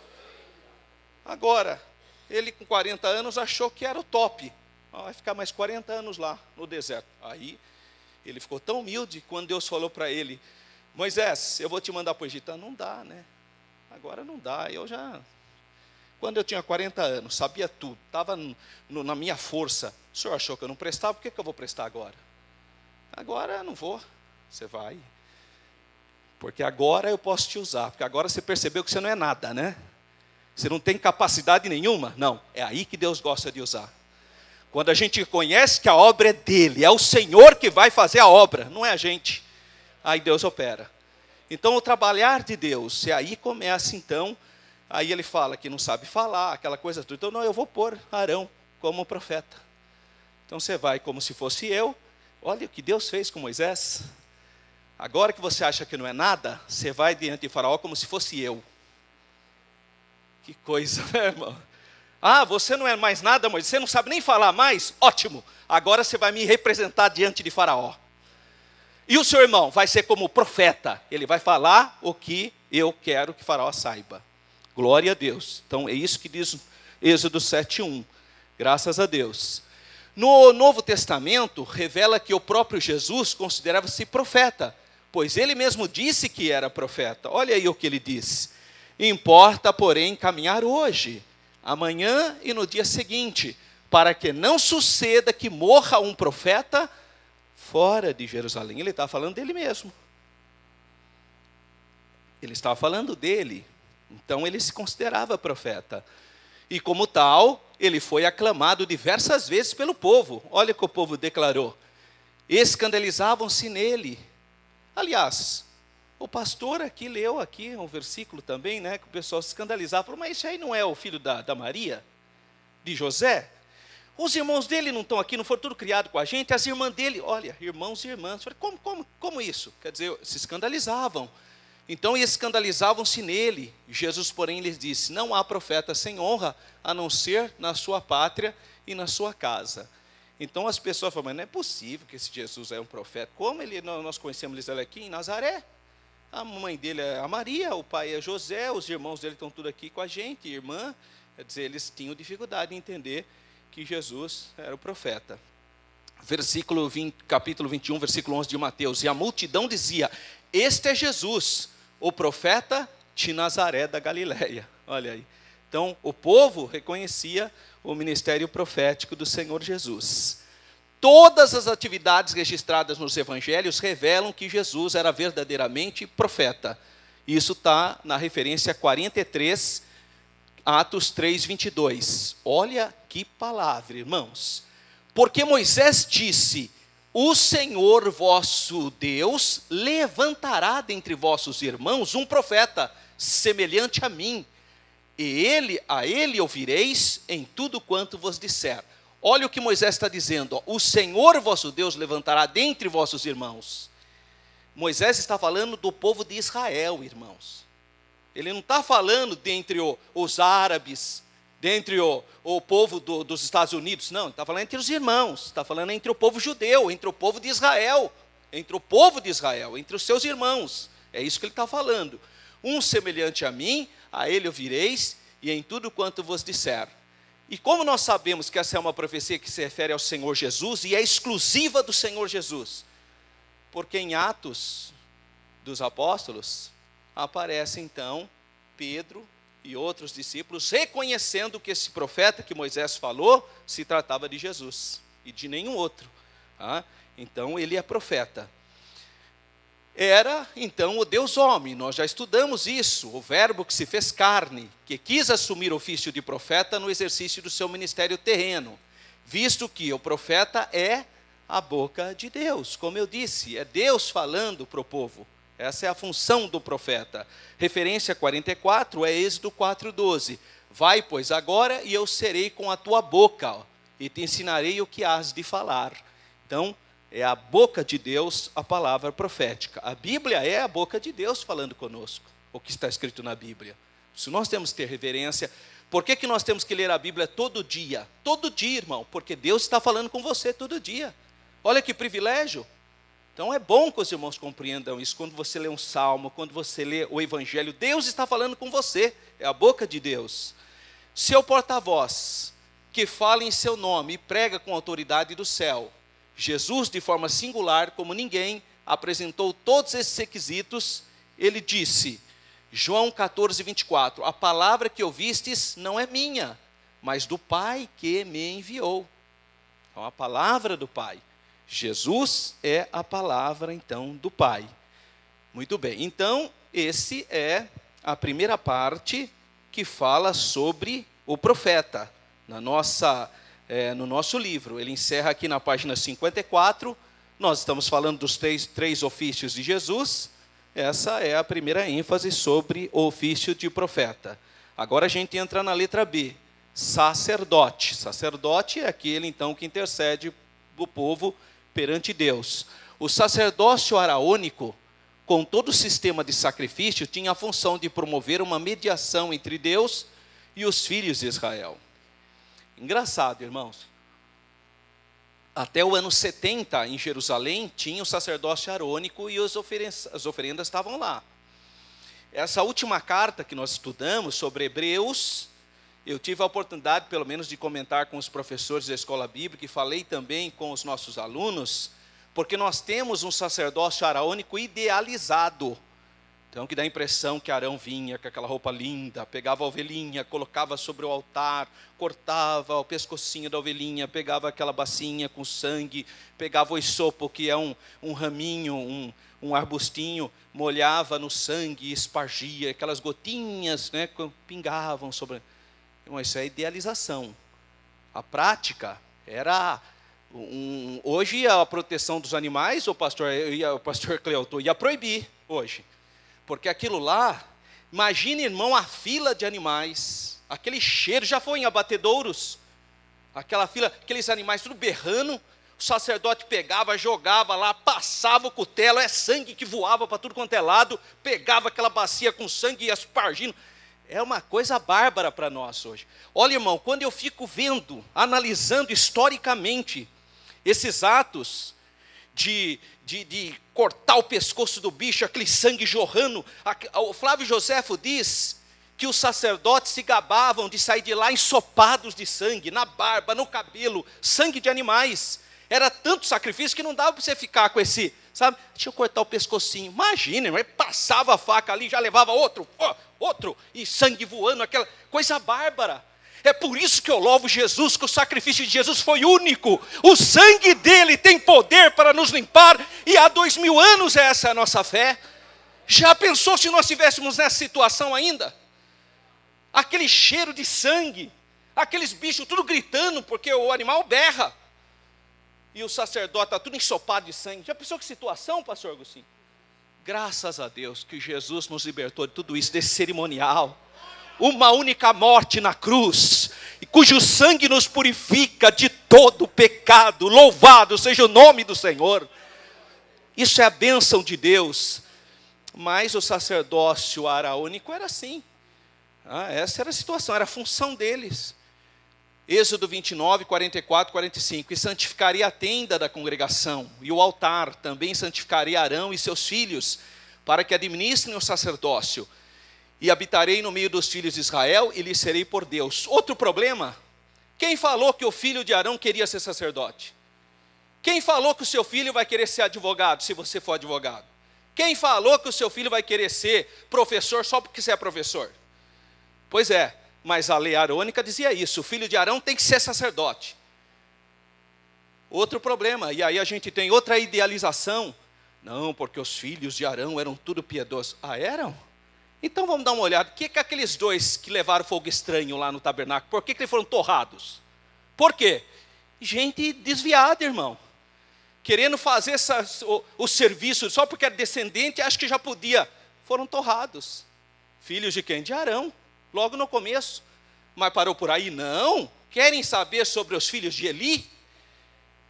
Speaker 11: Agora, ele com 40 anos achou que era o top. Vai ficar mais 40 anos lá no deserto. Aí ele ficou tão humilde quando Deus falou para ele, Moisés, eu vou te mandar para o Egito. Não dá, né? Agora não dá. Quando eu tinha 40 anos, sabia tudo, estava na minha força. O senhor achou que eu não prestava, por que eu vou prestar agora? Agora eu não vou. Você vai. Porque agora eu posso te usar. Porque agora você percebeu que você não é nada, né? Você não tem capacidade nenhuma? Não. É aí que Deus gosta de usar. Quando a gente conhece que a obra é dele, é o Senhor que vai fazer a obra, não é a gente. Aí Deus opera. Então o trabalhar de Deus, e aí começa então, aí ele fala que não sabe falar, aquela coisa tudo. Então não, eu vou pôr Arão como profeta. Então você vai como se fosse eu. Olha o que Deus fez com Moisés. Agora que você acha que não é nada, você vai diante de Faraó como se fosse eu. Que coisa, né, irmão? Ah, você não é mais nada, Moisés, você não sabe nem falar mais? Ótimo, agora você vai me representar diante de Faraó. E o seu irmão vai ser como profeta, ele vai falar o que eu quero que Faraó saiba. Glória a Deus. Então é isso que diz Êxodo 7:1. Graças a Deus. No Novo Testamento, revela que o próprio Jesus considerava-se profeta, pois ele mesmo disse que era profeta. Olha aí o que ele disse. Importa, porém, caminhar hoje, amanhã e no dia seguinte, para que não suceda que morra um profeta fora de Jerusalém. Ele está falando dele mesmo. Ele estava falando dele. Então ele se considerava profeta. E como tal, ele foi aclamado diversas vezes pelo povo. Olha o que o povo declarou. escandalizavam-se nele. Aliás, o pastor aqui leu aqui um versículo também, né, que o pessoal se escandalizava, falou, mas isso aí não é o filho da Maria, de José? Os irmãos dele não estão aqui, não foram tudo criado com a gente? As irmãs dele, olha, irmãos e irmãs. Falei, como isso? Quer dizer, se escandalizavam. Então, escandalizavam-se nele. Jesus, porém, lhes disse, não há profeta sem honra, a não ser na sua pátria e na sua casa. Então, as pessoas falam, mas não é possível que esse Jesus é um profeta. Como nós conhecemos ele aqui em Nazaré? A mãe dele é a Maria, o pai é José, os irmãos dele estão tudo aqui com a gente, irmã. Quer dizer, eles tinham dificuldade em entender que Jesus era o profeta. Capítulo 21, versículo 11 de Mateus. E a multidão dizia, este é Jesus, o profeta de Nazaré da Galileia. Olha aí. Então, o povo reconhecia o ministério profético do Senhor Jesus. Todas as atividades registradas nos evangelhos revelam que Jesus era verdadeiramente profeta. Isso está na referência 43, Atos 3, 22. Olha que palavra, irmãos. Porque Moisés disse, o Senhor vosso Deus levantará dentre vossos irmãos um profeta semelhante a mim. E a ele ouvireis em tudo quanto vos disser. Olha o que Moisés está dizendo. O Senhor vosso Deus levantará dentre vossos irmãos. Moisés está falando do povo de Israel, irmãos. Ele não está falando dentre os árabes, dentre o povo dos Estados Unidos. Não, ele está falando entre os irmãos. Está falando entre o povo judeu, entre o povo de Israel. Entre o povo de Israel, entre os seus irmãos. É isso que ele está falando. Um semelhante a mim, a ele ouvireis, e em tudo quanto vos disser. E como nós sabemos que essa é uma profecia que se refere ao Senhor Jesus, e é exclusiva do Senhor Jesus? Porque em Atos dos Apóstolos, aparece então Pedro e outros discípulos reconhecendo que esse profeta que Moisés falou se tratava de Jesus e de nenhum outro. Então ele é profeta. Era então o Deus homem, nós já estudamos isso, o verbo que se fez carne, que quis assumir o ofício de profeta no exercício do seu ministério terreno, visto que o profeta é a boca de Deus, como eu disse, é Deus falando para o povo. Essa é a função do profeta. Referência 44 é Êxodo 4:12. Vai, pois, agora, e eu serei com a tua boca, e te ensinarei o que has de falar. Então, é a boca de Deus a palavra profética. A Bíblia é a boca de Deus falando conosco, o que está escrito na Bíblia. Se nós temos que ter reverência, por que nós temos que ler a Bíblia todo dia? Todo dia, irmão, porque Deus está falando com você todo dia. Olha que privilégio. Então é bom que os irmãos compreendam isso. Quando você lê um salmo, quando você lê o evangelho, Deus está falando com você, é a boca de Deus. Seu porta-voz, que fala em seu nome e prega com autoridade do céu. Jesus, de forma singular, como ninguém, apresentou todos esses requisitos. Ele disse, João 14:24, a palavra que ouvistes não é minha, mas do Pai que me enviou. Então a palavra do Pai. Jesus é a palavra, então, do Pai. Muito bem, então, esse é a primeira parte que fala sobre o profeta, no nosso livro. Ele encerra aqui na página 54, nós estamos falando dos três ofícios de Jesus, essa é a primeira ênfase sobre o ofício de profeta. Agora a gente entra na letra B, sacerdote. Sacerdote é aquele, então, que intercede o povo perante Deus. O sacerdócio araônico, com todo o sistema de sacrifício, tinha a função de promover uma mediação entre Deus e os filhos de Israel. Engraçado, irmãos. Até o ano 70, em Jerusalém, tinha o sacerdócio arônico e as oferendas estavam lá. Essa última carta que nós estudamos sobre Hebreus, eu tive a oportunidade, pelo menos, de comentar com os professores da escola bíblica e falei também com os nossos alunos, porque nós temos um sacerdócio araônico idealizado. Então, que dá a impressão que Arão vinha com aquela roupa linda, pegava a ovelhinha, colocava sobre o altar, cortava o pescocinho da ovelhinha, pegava aquela bacinha com sangue, pegava o hisopo, que é um raminho, um arbustinho, molhava no sangue e espargia, aquelas gotinhas, né, pingavam sobre... Isso é idealização. A prática era Hoje a proteção dos animais, o pastor Cleuton, ia proibir hoje. Porque aquilo lá, imagine, irmão, a fila de animais, aquele cheiro, já foi em abatedouros, aquela fila, aqueles animais tudo berrando, o sacerdote pegava, jogava lá, passava o cutelo, sangue que voava para tudo quanto é lado, pegava aquela bacia com sangue e aspargindo. É uma coisa bárbara para nós hoje. Olha, irmão, quando eu fico vendo, analisando historicamente esses atos de cortar o pescoço do bicho, aquele sangue jorrando, o Flávio Joséfo diz que os sacerdotes se gabavam de sair de lá ensopados de sangue, na barba, no cabelo, sangue de animais. Era tanto sacrifício que não dava para você ficar com esse, sabe, deixa eu cortar o pescocinho. Imagina, ele passava a faca ali, já levava outro, e sangue voando, aquela coisa bárbara. É por isso que eu louvo Jesus, que o sacrifício de Jesus foi único. O sangue dele tem poder para nos limpar, e há 2000 anos essa é a nossa fé. Já pensou se nós estivéssemos nessa situação ainda? Aquele cheiro de sangue, aqueles bichos tudo gritando, porque o animal berra. E o sacerdote está tudo ensopado de sangue. Já pensou que situação, pastor Agostinho? Graças a Deus que Jesus nos libertou de tudo isso, desse cerimonial. Uma única morte na cruz, cujo sangue nos purifica de todo pecado. Louvado seja o nome do Senhor. Isso é a bênção de Deus. Mas o sacerdócio araônico era assim. Essa era a situação, era a função deles. Êxodo 29, 44, 45. E santificaria a tenda da congregação e o altar. Também santificaria Arão e seus filhos, para que administrem o sacerdócio. E habitarei no meio dos filhos de Israel e lhes serei por Deus. Outro problema, quem falou que o filho de Arão queria ser sacerdote? Quem falou que o seu filho vai querer ser advogado, se você for advogado? Quem falou que o seu filho vai querer ser professor só porque você é professor? Pois é, mas a lei arônica dizia isso, o filho de Arão tem que ser sacerdote. Outro problema, e aí a gente tem outra idealização. Não, porque os filhos de Arão eram tudo piedosos. Eram? Então vamos dar uma olhada. O que aqueles dois que levaram fogo estranho lá no tabernáculo, por que eles foram torrados? Por quê? Gente desviada, irmão. Querendo fazer o serviço só porque era descendente, acho que já podia. Foram torrados. Filhos de quem? De Arão. Logo no começo. Mas parou por aí? Não. Querem saber sobre os filhos de Eli?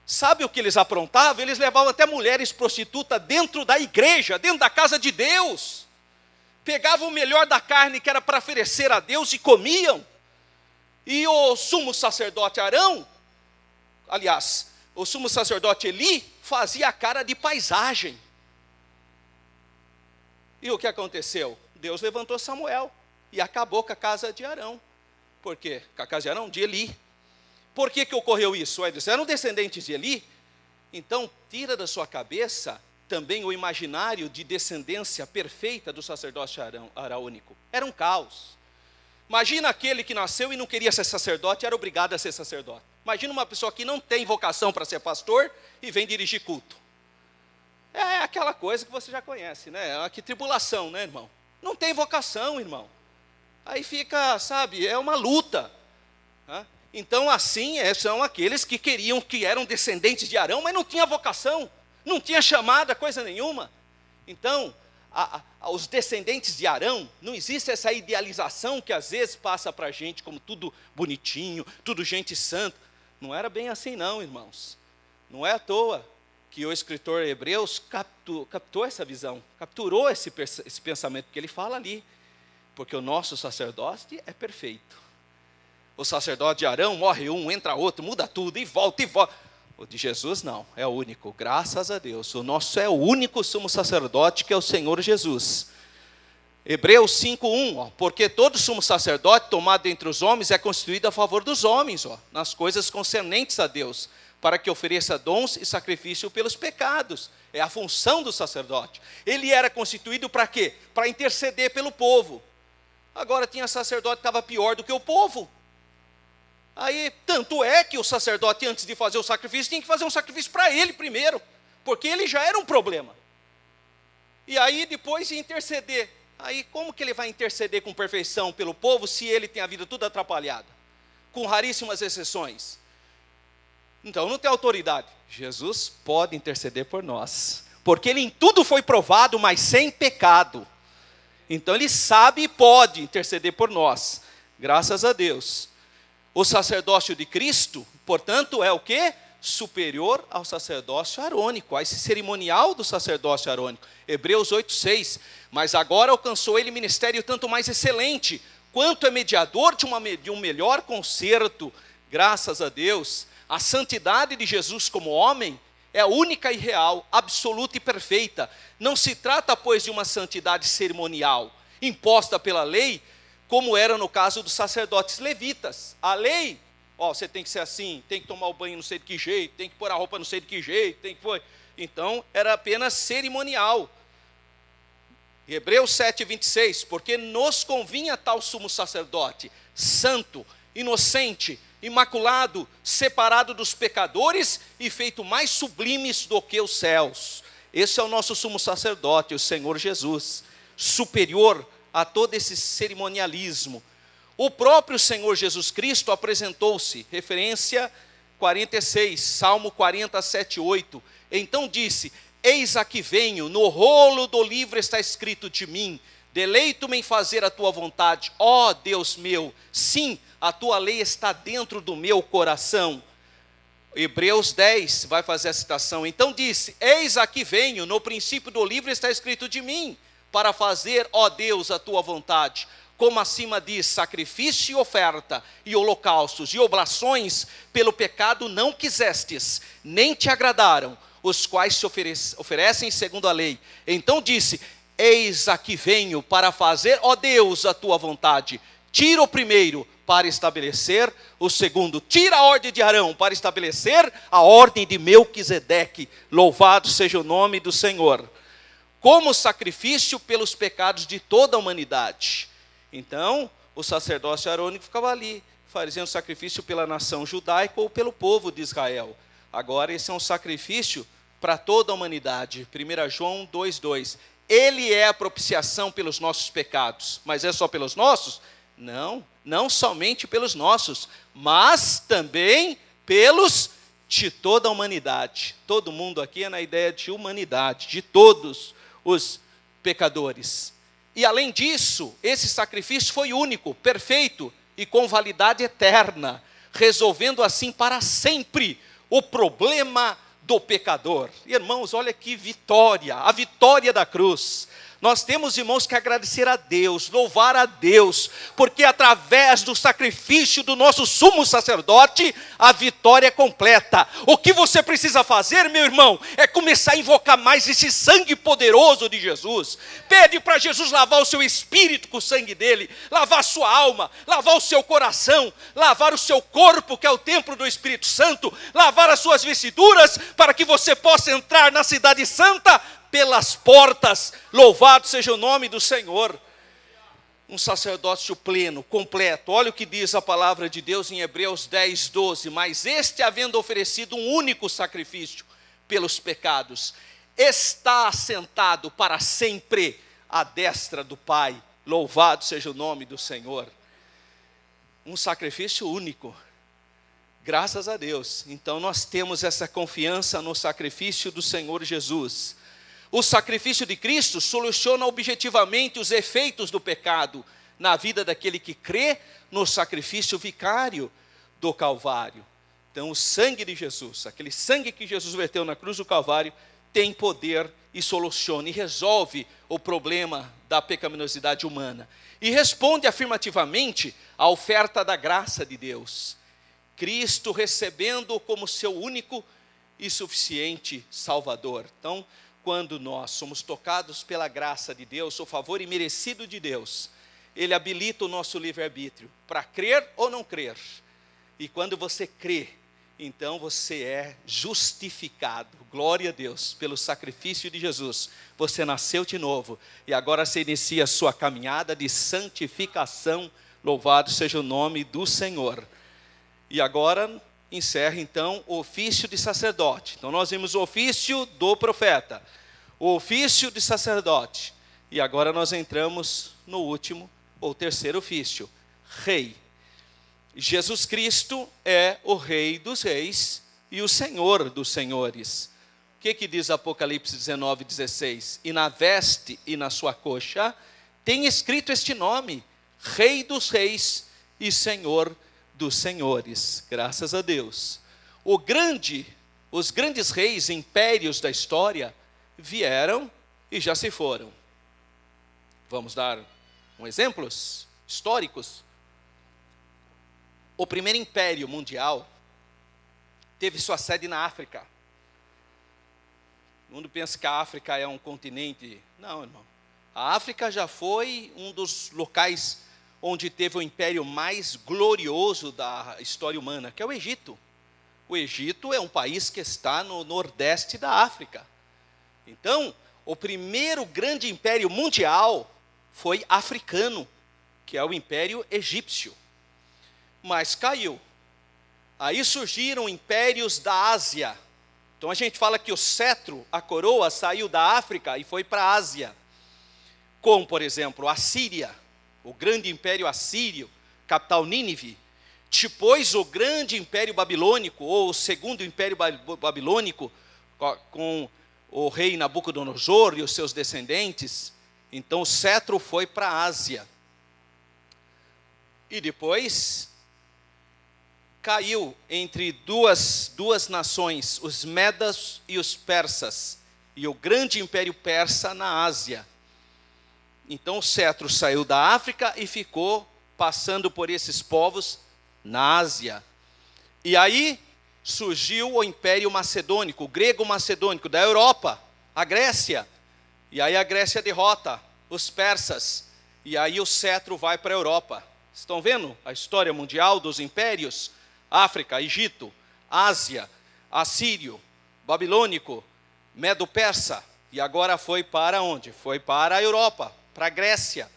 Speaker 11: Sabe o que eles aprontavam? Eles levavam até mulheres prostitutas dentro da igreja, dentro da casa de Deus. Pegavam o melhor da carne que era para oferecer a Deus e comiam. E o sumo sacerdote Arão, aliás, o sumo sacerdote Eli, fazia a cara de paisagem. E o que aconteceu? Deus levantou Samuel e acabou com a casa de Arão. Por quê? Com a casa de Arão? De Eli. Por que ocorreu isso? Eles eram descendentes de Eli? Então, tira da sua cabeça também o imaginário de descendência perfeita do sacerdócio araônico. Era um caos. Imagina aquele que nasceu e não queria ser sacerdote, era obrigado a ser sacerdote. Imagina uma pessoa que não tem vocação para ser pastor e vem dirigir culto. É aquela coisa que você já conhece, né? Que tribulação, né, irmão? Não tem vocação, irmão. Aí fica, sabe, é uma luta. Então, assim, são aqueles que queriam, que eram descendentes de Arão, mas não tinha vocação, não tinha chamada, coisa nenhuma. Então, os descendentes de Arão, não existe essa idealização que às vezes passa para a gente como tudo bonitinho, tudo gente santa. Não era bem assim não, irmãos. Não é à toa que o escritor Hebreus captou essa visão, capturou esse pensamento que ele fala ali. Porque o nosso sacerdote é perfeito. O sacerdote de Arão morre um, entra outro, muda tudo e volta. O de Jesus não, é o único, graças a Deus. O nosso é o único sumo sacerdote, que é o Senhor Jesus. Hebreus 5:1, porque todo sumo sacerdote tomado entre os homens é constituído a favor dos homens, nas coisas concernentes a Deus, para que ofereça dons e sacrifício pelos pecados. É a função do sacerdote. Ele era constituído para quê? Para interceder pelo povo. Agora tinha sacerdote que estava pior do que o povo. Aí, tanto é que o sacerdote, antes de fazer o sacrifício, tinha que fazer um sacrifício para ele primeiro, porque ele já era um problema. E aí, depois, ia interceder. Aí, como que ele vai interceder com perfeição pelo povo, se ele tem a vida toda atrapalhada? Com raríssimas exceções. Então não tem autoridade. Jesus pode interceder por nós, porque ele em tudo foi provado, mas sem pecado. Então ele sabe e pode interceder por nós, graças a Deus. O sacerdócio de Cristo, portanto, é o quê? Superior ao sacerdócio arônico, a esse cerimonial do sacerdócio arônico. Hebreus 8:6. Mas agora alcançou ele ministério tanto mais excelente, quanto é mediador de um melhor concerto. Graças a Deus, a santidade de Jesus como homem é única e real, absoluta e perfeita. Não se trata, pois, de uma santidade cerimonial, imposta pela lei, como era no caso dos sacerdotes levitas. A lei, você tem que ser assim, tem que tomar o banho não sei de que jeito, tem que pôr a roupa não sei de que jeito, tem que pôr... Então, era apenas cerimonial. Hebreus 7:26, porque nos convinha tal sumo sacerdote, santo, inocente, imaculado, separado dos pecadores e feito mais sublimes do que os céus. Esse é o nosso sumo sacerdote, o Senhor Jesus, superior a todo esse cerimonialismo. O próprio Senhor Jesus Cristo apresentou-se, referência 46, Salmo 47:8. Então disse: eis aqui venho, no rolo do livro está escrito de mim, deleito-me em fazer a tua vontade, ó Deus meu, sim, a tua lei está dentro do meu coração. Hebreus 10 vai fazer a citação. Então disse: eis aqui venho, no princípio do livro está escrito de mim, para fazer, ó Deus, a tua vontade. Como acima diz, sacrifício e oferta, e holocaustos e oblações, pelo pecado não quisestes, nem te agradaram, os quais se oferecem segundo a lei. Então disse: eis aqui venho para fazer, ó Deus, a tua vontade. Tira o primeiro para estabelecer o segundo. Tira a ordem de Arão para estabelecer a ordem de Melquisedeque. Louvado seja o nome do Senhor. Como sacrifício pelos pecados de toda a humanidade. Então, o sacerdócio arônico ficava ali, fazendo sacrifício pela nação judaica ou pelo povo de Israel. Agora, esse é um sacrifício para toda a humanidade. 1 João 2:2. Ele é a propiciação pelos nossos pecados. Mas é só pelos nossos? Não, não somente pelos nossos, mas também pelos de toda a humanidade. Todo mundo aqui é na ideia de humanidade, de todos os pecadores. E além disso, esse sacrifício foi único, perfeito e com validade eterna, resolvendo assim para sempre o problema do pecador. Irmãos, olha que vitória, a vitória da cruz. Nós temos, irmãos, que agradecer a Deus, louvar a Deus, porque através do sacrifício do nosso sumo sacerdote, a vitória é completa. O que você precisa fazer, meu irmão, é começar a invocar mais esse sangue poderoso de Jesus. Pede para Jesus lavar o seu espírito com o sangue dele, lavar a sua alma, lavar o seu coração, lavar o seu corpo, que é o templo do Espírito Santo, lavar as suas vestiduras, para que você possa entrar na cidade santa, pelas portas. Louvado seja o nome do Senhor. Um sacerdócio pleno, completo. Olha o que diz a palavra de Deus em Hebreus 10:12. Mas este, havendo oferecido um único sacrifício pelos pecados, está assentado para sempre à destra do Pai. Louvado seja o nome do Senhor. Um sacrifício único. Graças a Deus. Então nós temos essa confiança no sacrifício do Senhor Jesus. O sacrifício de Cristo soluciona objetivamente os efeitos do pecado na vida daquele que crê no sacrifício vicário do Calvário. Então, o sangue de Jesus, aquele sangue que Jesus verteu na cruz do Calvário, tem poder e soluciona e resolve o problema da pecaminosidade humana. E responde afirmativamente à oferta da graça de Deus. Cristo recebendo como seu único e suficiente Salvador. Então, quando nós somos tocados pela graça de Deus, o favor imerecido de Deus, Ele habilita o nosso livre-arbítrio para crer ou não crer. E quando você crê, então você é justificado. Glória a Deus, pelo sacrifício de Jesus. Você nasceu de novo e agora você inicia a sua caminhada de santificação. Louvado seja o nome do Senhor. E agora encerra então o ofício de sacerdote. Então nós vimos o ofício do profeta, o ofício de sacerdote. E agora nós entramos no último ou terceiro ofício, rei. Jesus Cristo é o Rei dos Reis e o Senhor dos senhores. O que diz Apocalipse 19:16? E na veste e na sua coxa tem escrito este nome: Rei dos reis e Senhor dos senhores. Graças a Deus. Os grandes reis, impérios da história vieram e já se foram. Vamos dar exemplos históricos. O primeiro império mundial teve sua sede na África. O mundo pensa que a África é um continente. Não, irmão. A África já foi um dos locais onde teve o império mais glorioso da história humana, que é o Egito. O Egito é um país que está no nordeste da África. Então, o primeiro grande império mundial foi africano, que é o Império Egípcio. Mas caiu. Aí surgiram impérios da Ásia. Então a gente fala que o cetro, a coroa, saiu da África e foi para a Ásia. Como, por exemplo, a Síria, o grande império assírio, capital Nínive. Depois o grande império babilônico, ou o segundo império babilônico, com o rei Nabucodonosor e os seus descendentes. Então o cetro foi para a Ásia. E depois caiu entre duas nações, os medas e os persas, e o grande império persa na Ásia. Então o cetro saiu da África e ficou passando por esses povos na Ásia. E aí surgiu o Império Macedônico, o grego macedônico, da Europa, a Grécia. E aí a Grécia derrota os persas, e aí o cetro vai para a Europa. Estão vendo a história mundial dos impérios? África, Egito, Ásia, Assírio, Babilônico, Medo-Persa. E agora foi para onde? Foi para a Europa, para a Grécia.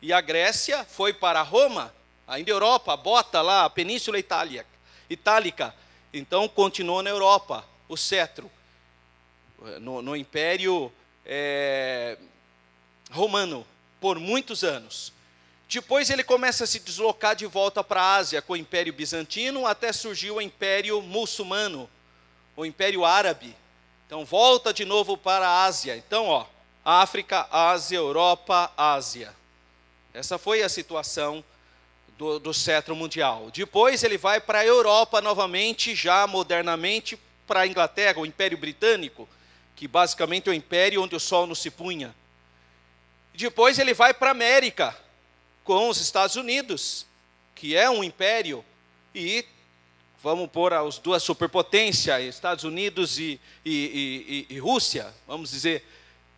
Speaker 11: E a Grécia foi para Roma, ainda Europa, bota lá a Península Itálica. Então continuou na Europa o cetro, no Império Romano, por muitos anos. Depois ele começa a se deslocar de volta para a Ásia com o Império Bizantino, até surgiu o Império Muçulmano, o Império Árabe. Então volta de novo para a Ásia. Então, África, Ásia, Europa, Ásia. Essa foi a situação do cetro mundial. Depois ele vai para a Europa novamente, já modernamente, para a Inglaterra, o Império Britânico, que basicamente é o império onde o sol não se punha. Depois ele vai para a América, com os Estados Unidos, que é um império, e vamos pôr as duas superpotências, Estados Unidos e Rússia, vamos dizer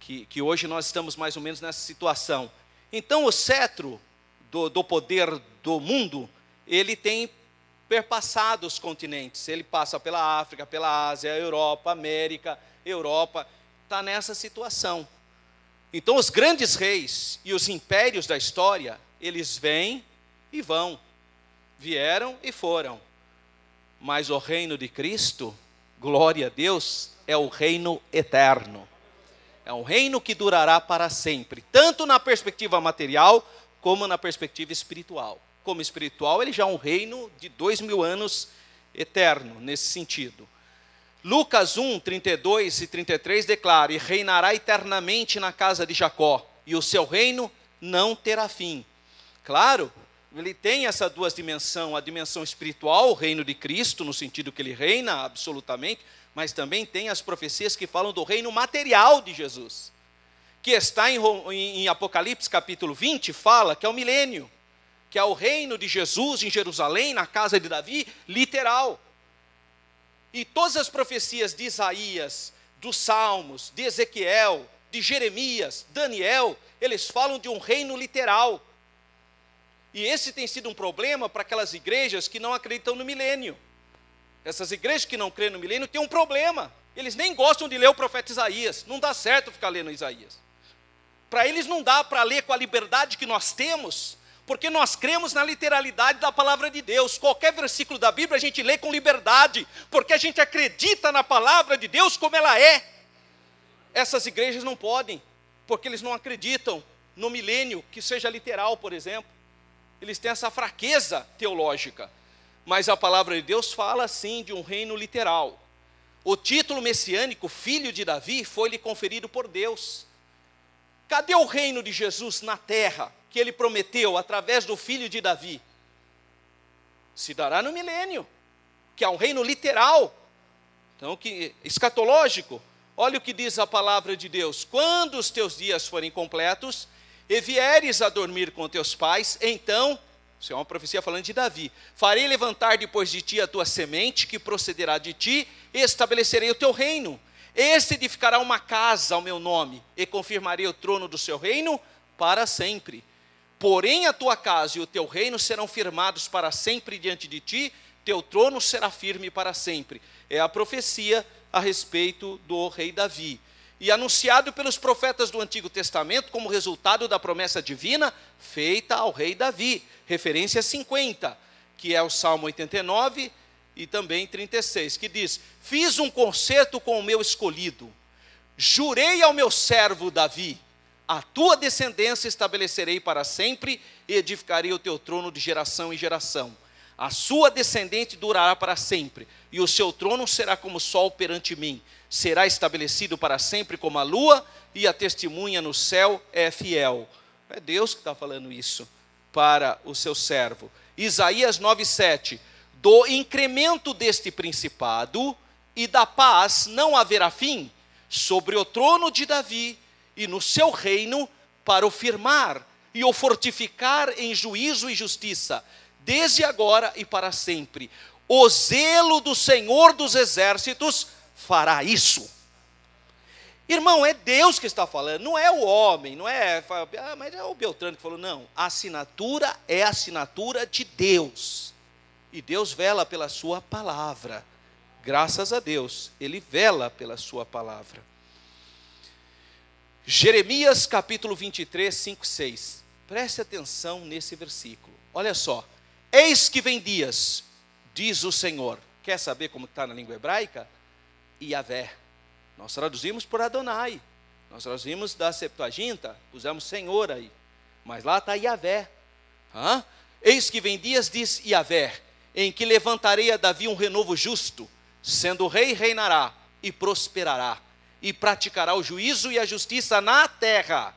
Speaker 11: que hoje nós estamos mais ou menos nessa situação. Então o cetro do poder do mundo, ele tem perpassado os continentes, ele passa pela África, pela Ásia, Europa, América, Europa, está nessa situação. Então os grandes reis e os impérios da história, eles vêm e vão, vieram e foram. Mas o reino de Cristo, glória a Deus, é o reino eterno. É um reino que durará para sempre, tanto na perspectiva material, como na perspectiva espiritual. Como espiritual, ele já é um reino de 2000 anos eterno, nesse sentido. Lucas 1, 32 e 33 declara: e reinará eternamente na casa de Jacó, e o seu reino não terá fim. Claro, ele tem essas duas dimensões, a dimensão espiritual, o reino de Cristo, no sentido que ele reina absolutamente, mas também tem as profecias que falam do reino material de Jesus, que está em Apocalipse capítulo 20, fala que é o milênio, que é o reino de Jesus em Jerusalém, na casa de Davi, literal. E todas as profecias de Isaías, dos Salmos, de Ezequiel, de Jeremias, Daniel, eles falam de um reino literal. E esse tem sido um problema para aquelas igrejas que não acreditam no milênio. Essas igrejas que não creem no milênio têm um problema. Eles nem gostam de ler o profeta Isaías. Não dá certo ficar lendo Isaías. Para eles não dá para ler com a liberdade que nós temos, porque nós cremos na literalidade da palavra de Deus. Qualquer versículo da Bíblia a gente lê com liberdade, porque a gente acredita na palavra de Deus como ela é. Essas igrejas não podem, porque eles não acreditam no milênio, que seja literal, por exemplo. Eles têm essa fraqueza teológica. Mas a palavra de Deus fala, sim, de um reino literal. O título messiânico, filho de Davi, foi-lhe conferido por Deus. Cadê o reino de Jesus na terra, que ele prometeu através do filho de Davi? Se dará no milênio, que é um reino literal, então, escatológico. Olha o que diz a palavra de Deus: quando os teus dias forem completos, e vieres a dormir com teus pais, então, isso é uma profecia falando de Davi, farei levantar depois de ti a tua semente, que procederá de ti, e estabelecerei o teu reino. Este edificará uma casa ao meu nome, e confirmarei o trono do seu reino para sempre. Porém a tua casa e o teu reino serão firmados para sempre diante de ti, teu trono será firme para sempre. É a profecia a respeito do rei Davi. E anunciado pelos profetas do Antigo Testamento como resultado da promessa divina feita ao rei Davi. Referência 50, que é o Salmo 89 e também 36, que diz: fiz um concerto com o meu escolhido, jurei ao meu servo Davi, a tua descendência estabelecerei para sempre e edificarei o teu trono de geração em geração. A sua descendente durará para sempre, e o seu trono será como o sol perante mim. Será estabelecido para sempre como a lua, e a testemunha no céu é fiel. É Deus que está falando isso para o seu servo. Isaías 9,7. Do incremento deste principado e da paz não haverá fim sobre o trono de Davi e no seu reino, para o firmar e o fortificar em juízo e justiça, desde agora e para sempre. O zelo do Senhor dos exércitos fará isso. Irmão, é Deus que está falando, não é o homem, não é, mas é o Beltrano que falou, não. A assinatura é a assinatura de Deus. E Deus vela pela sua palavra. Graças a Deus, Ele vela pela sua palavra. Jeremias capítulo 23, 5, 6. Preste atenção nesse versículo. Olha só. Eis que vem dias, diz o Senhor. Quer saber como está na língua hebraica? Yahvé. Nós traduzimos por Adonai. Nós traduzimos da Septuaginta, pusemos Senhor aí. Mas lá está Yahvé. Eis que vem dias, diz Yahvé, em que levantarei a Davi um renovo justo, sendo rei, reinará e prosperará, e praticará o juízo e a justiça na terra.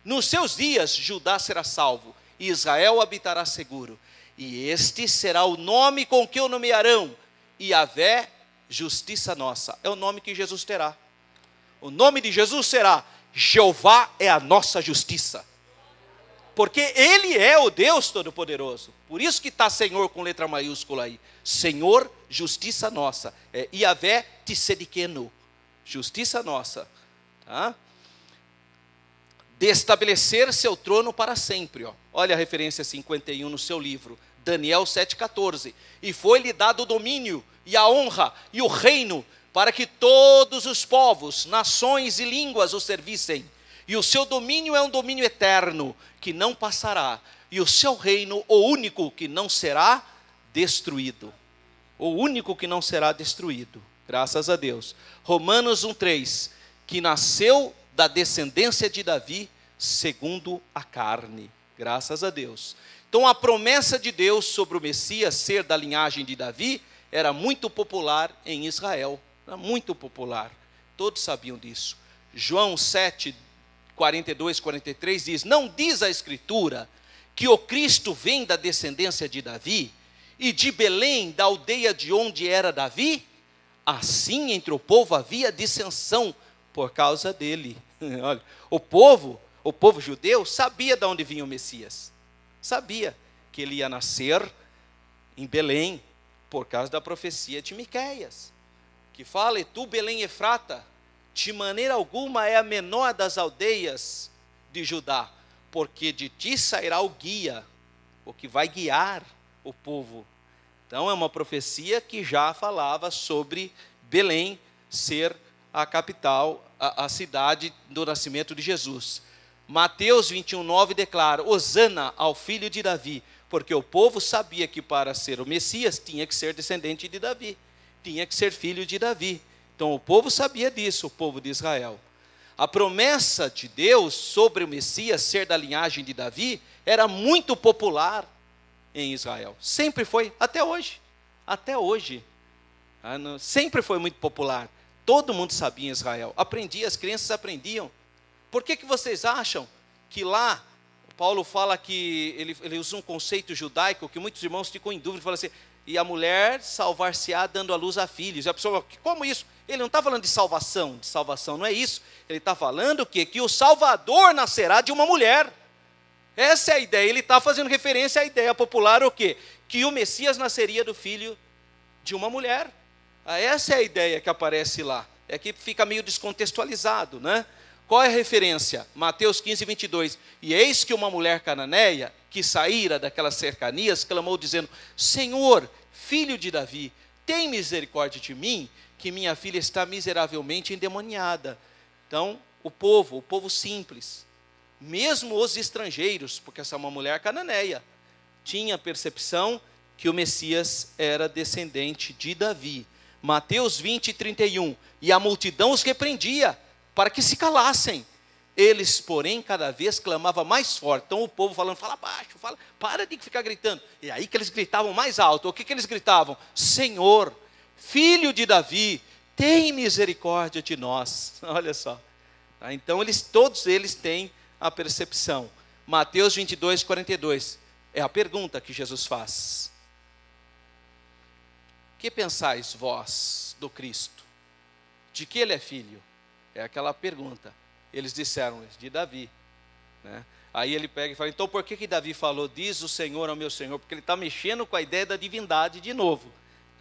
Speaker 11: Nos seus dias Judá será salvo, e Israel habitará seguro. E este será o nome com que o nomearão, Yahvé, justiça nossa. É o nome que Jesus terá. O nome de Jesus será: Jeová é a nossa justiça. Porque Ele é o Deus Todo-Poderoso. Por isso que está Senhor com letra maiúscula aí. Senhor, justiça nossa. É Yahvé Tissedikenu. Justiça nossa. Tá? De estabelecer seu trono para sempre. Ó. Olha a referência 51 no seu livro. Daniel 7,14. E foi-lhe dado o domínio, e a honra, e o reino, para que todos os povos, nações e línguas o servissem. E o seu domínio é um domínio eterno, que não passará. E o seu reino, o único que não será destruído. O único que não será destruído. Graças a Deus. Romanos 1,3. Que nasceu da descendência de Davi, segundo a carne. Graças a Deus. Então a promessa de Deus sobre o Messias ser da linhagem de Davi era muito popular em Israel. Era muito popular. Todos sabiam disso. João 7, 42, 43 diz: não diz a Escritura que o Cristo vem da descendência de Davi e de Belém, da aldeia de onde era Davi? Assim entre o povo havia dissensão por causa dele. Olha, o povo judeu sabia de onde vinha o Messias. Sabia que ele ia nascer em Belém por causa da profecia de Miqueias, que fala: e tu, Belém Efrata, de maneira alguma é a menor das aldeias de Judá, porque de ti sairá o guia, o que vai guiar o povo. Então é uma profecia que já falava sobre Belém ser a capital, a cidade do nascimento de Jesus. Mateus 21,9 declara: Hosana ao filho de Davi, porque o povo sabia que para ser o Messias tinha que ser descendente de Davi, tinha que ser filho de Davi. Então o povo sabia disso, o povo de Israel. A promessa de Deus sobre o Messias ser da linhagem de Davi era muito popular em Israel. Sempre foi, até hoje. Até hoje. Sempre foi muito popular. Todo mundo sabia em Israel. As crianças aprendiam. Por que vocês acham que lá, Paulo fala que ele usa um conceito judaico que muitos irmãos ficam em dúvida, fala assim, e a mulher salvar-se-á dando à luz a filhos. E a pessoa, como isso? Ele não está falando de salvação, não é isso. Ele está falando que o Salvador nascerá de uma mulher. Essa é a ideia. Ele está fazendo referência à ideia popular, o quê? Que o Messias nasceria do filho de uma mulher. Essa é a ideia que aparece lá. É que fica meio descontextualizado, né? Qual é a referência? Mateus 15, 22. E eis que uma mulher cananeia, que saíra daquelas cercanias, clamou dizendo, Senhor, filho de Davi, tem misericórdia de mim, que minha filha está miseravelmente endemoniada. Então, o povo simples, mesmo os estrangeiros, porque essa é uma mulher cananeia, tinha percepção que o Messias era descendente de Davi. Mateus 20, 31. E a multidão os repreendia, para que se calassem. Eles, porém, cada vez clamavam mais forte. Então o povo falando, fala baixo, para de ficar gritando. E aí que eles gritavam mais alto. O que eles gritavam? Senhor, filho de Davi, tem misericórdia de nós. Olha só. Então todos eles têm a percepção. Mateus 22, 42. É a pergunta que Jesus faz. Que pensais vós do Cristo? De que ele é filho? É aquela pergunta. Eles disseram, de Davi. Né? Aí ele pega e fala, então por que Davi falou, diz o Senhor ao meu Senhor? Porque ele está mexendo com a ideia da divindade de novo.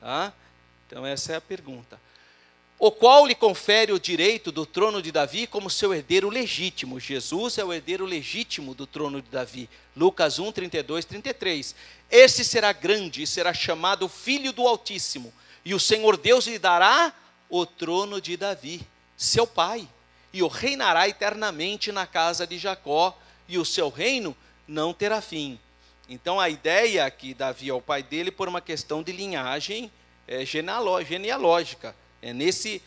Speaker 11: Tá? Então essa é a pergunta. O qual lhe confere o direito do trono de Davi como seu herdeiro legítimo. Jesus é o herdeiro legítimo do trono de Davi. Lucas 1, 32, 33. Esse será grande e será chamado Filho do Altíssimo. E o Senhor Deus lhe dará o trono de Davi, seu pai. E o reinará eternamente na casa de Jacó. E o seu reino não terá fim. Então a ideia que Davi é o pai dele por uma questão de linhagem genealógica. É nesse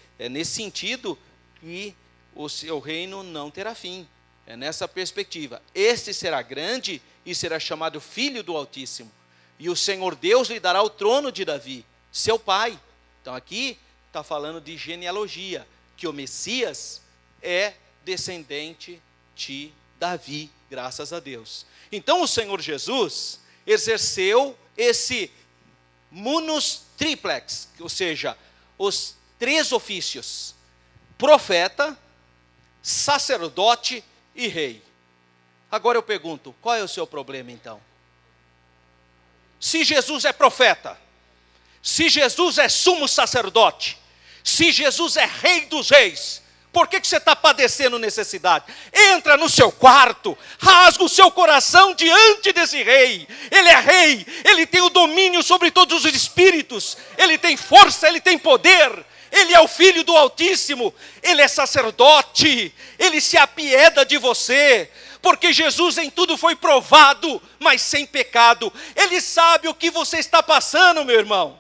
Speaker 11: sentido que o seu reino não terá fim. É nessa perspectiva. Este será grande e será chamado Filho do Altíssimo. E o Senhor Deus lhe dará o trono de Davi, seu pai. Então aqui está falando de genealogia, que o Messias é descendente de Davi, graças a Deus. Então o Senhor Jesus exerceu esse munus triplex, ou seja, os 3 ofícios: profeta, sacerdote e rei. Agora eu pergunto, qual é o seu problema então? Se Jesus é profeta, se Jesus é sumo sacerdote, se Jesus é rei dos reis, por que você está padecendo necessidade? Entra no seu quarto, rasga o seu coração diante desse rei. Ele é rei, ele tem o domínio sobre todos os espíritos, ele tem força, ele tem poder. Ele é o Filho do Altíssimo, ele é sacerdote, ele se apieda de você, porque Jesus em tudo foi provado, mas sem pecado. Ele sabe o que você está passando, meu irmão.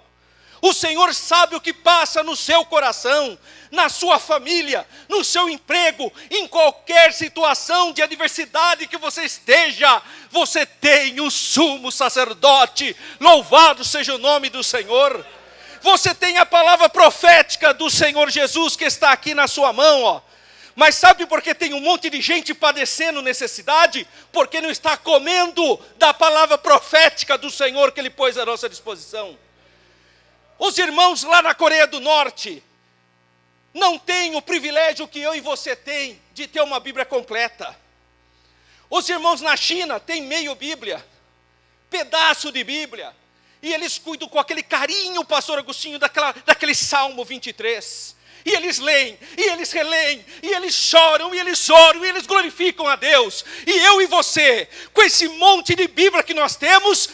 Speaker 11: O Senhor sabe o que passa no seu coração, na sua família, no seu emprego, em qualquer situação de adversidade que você esteja. Você tem um sumo sacerdote, louvado seja o nome do Senhor. Você tem a palavra profética do Senhor Jesus que está aqui na sua mão, ó. Mas sabe por que tem um monte de gente padecendo necessidade? Porque não está comendo da palavra profética do Senhor que Ele pôs à nossa disposição. Os irmãos lá na Coreia do Norte não têm o privilégio que eu e você tem de ter uma Bíblia completa. Os irmãos na China têm meio Bíblia, pedaço de Bíblia. E eles cuidam com aquele carinho, pastor Agostinho, daquele Salmo 23. E eles leem, e eles releem, e eles choram, e eles oram, e eles glorificam a Deus. E eu e você, com esse monte de Bíblia que nós temos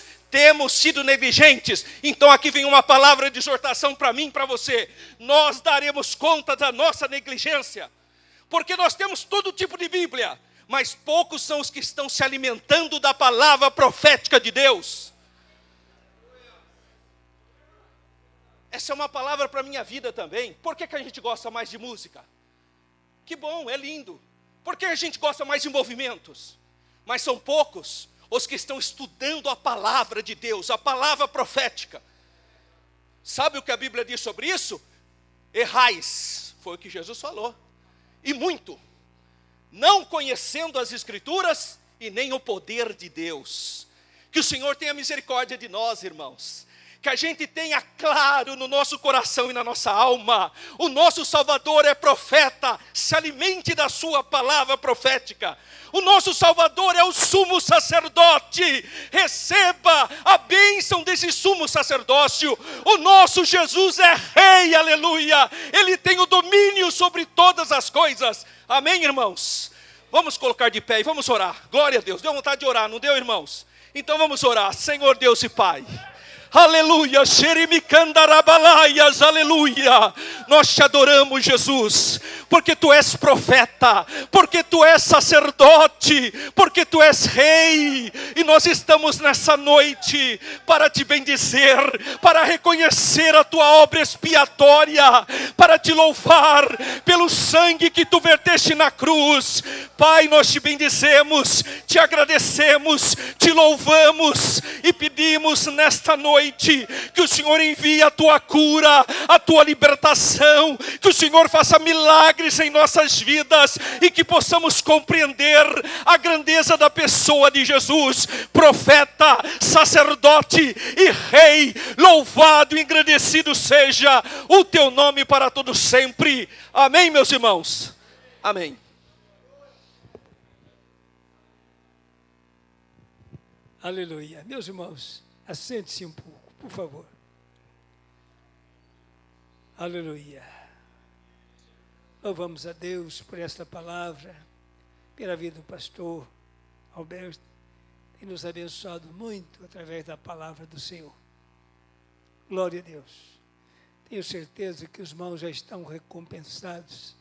Speaker 11: sido negligentes. Então aqui vem uma palavra de exortação para mim e para você. Nós daremos conta da nossa negligência. Porque nós temos todo tipo de Bíblia, mas poucos são os que estão se alimentando da palavra profética de Deus. Essa é uma palavra para a minha vida também. Por que a gente gosta mais de música? Que bom, é lindo. Por que a gente gosta mais de movimentos? Mas são poucos os que estão estudando a palavra de Deus, a palavra profética.
Speaker 12: Sabe o que a Bíblia diz sobre isso? Errais, foi o que Jesus falou, e muito, não conhecendo as Escrituras e nem o poder de Deus. Que o Senhor tenha misericórdia de nós, irmãos. Que a gente tenha claro no nosso coração e na nossa alma, o nosso Salvador é profeta, se alimente da sua palavra profética. O nosso Salvador é o sumo sacerdote, receba a bênção desse sumo sacerdócio. O nosso Jesus é rei, aleluia, ele tem o domínio sobre todas as coisas. Amém, irmãos? Vamos colocar de pé e vamos orar. Glória a Deus, deu vontade de orar, não deu, irmãos? Então vamos orar. Senhor Deus e Pai, aleluia, xerimicandarabalaia, aleluia, nós te adoramos, Jesus, porque tu és profeta, porque tu és sacerdote, porque tu és rei, e nós estamos nessa noite para te bendizer, para reconhecer a tua obra expiatória, para te louvar pelo sangue que tu verteste na cruz. Pai, nós te bendizemos, te agradecemos, te louvamos e pedimos nesta noite que o Senhor envie a tua cura, a tua libertação, que o Senhor faça milagres em nossas vidas e que possamos compreender a grandeza da pessoa de Jesus, profeta, sacerdote e rei. Louvado e engrandecido seja o teu nome para todo sempre. Amém, meus irmãos? Amém.
Speaker 1: Aleluia. Meus irmãos, assente-se um pouco, por favor. Aleluia. Louvamos a Deus por esta palavra, pela vida do pastor Alberto, tem nos abençoado muito através da palavra do Senhor. Glória a Deus. Tenho certeza que os irmãos já estão recompensados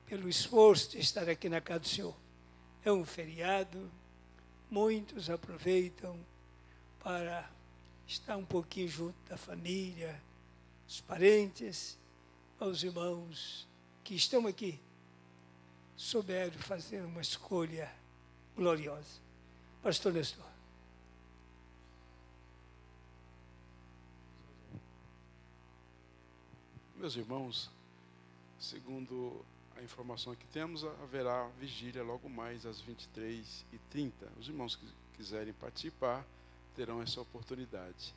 Speaker 1: pelo esforço de estar aqui na casa do Senhor. É um feriado, muitos aproveitam para estar um pouquinho junto da família, os parentes, os irmãos que estão aqui, souberam fazer uma escolha gloriosa. Pastor Nestor.
Speaker 3: Meus irmãos, segundo a informação que temos, haverá vigília logo mais às 23h30. Os irmãos que quiserem participar terão essa oportunidade.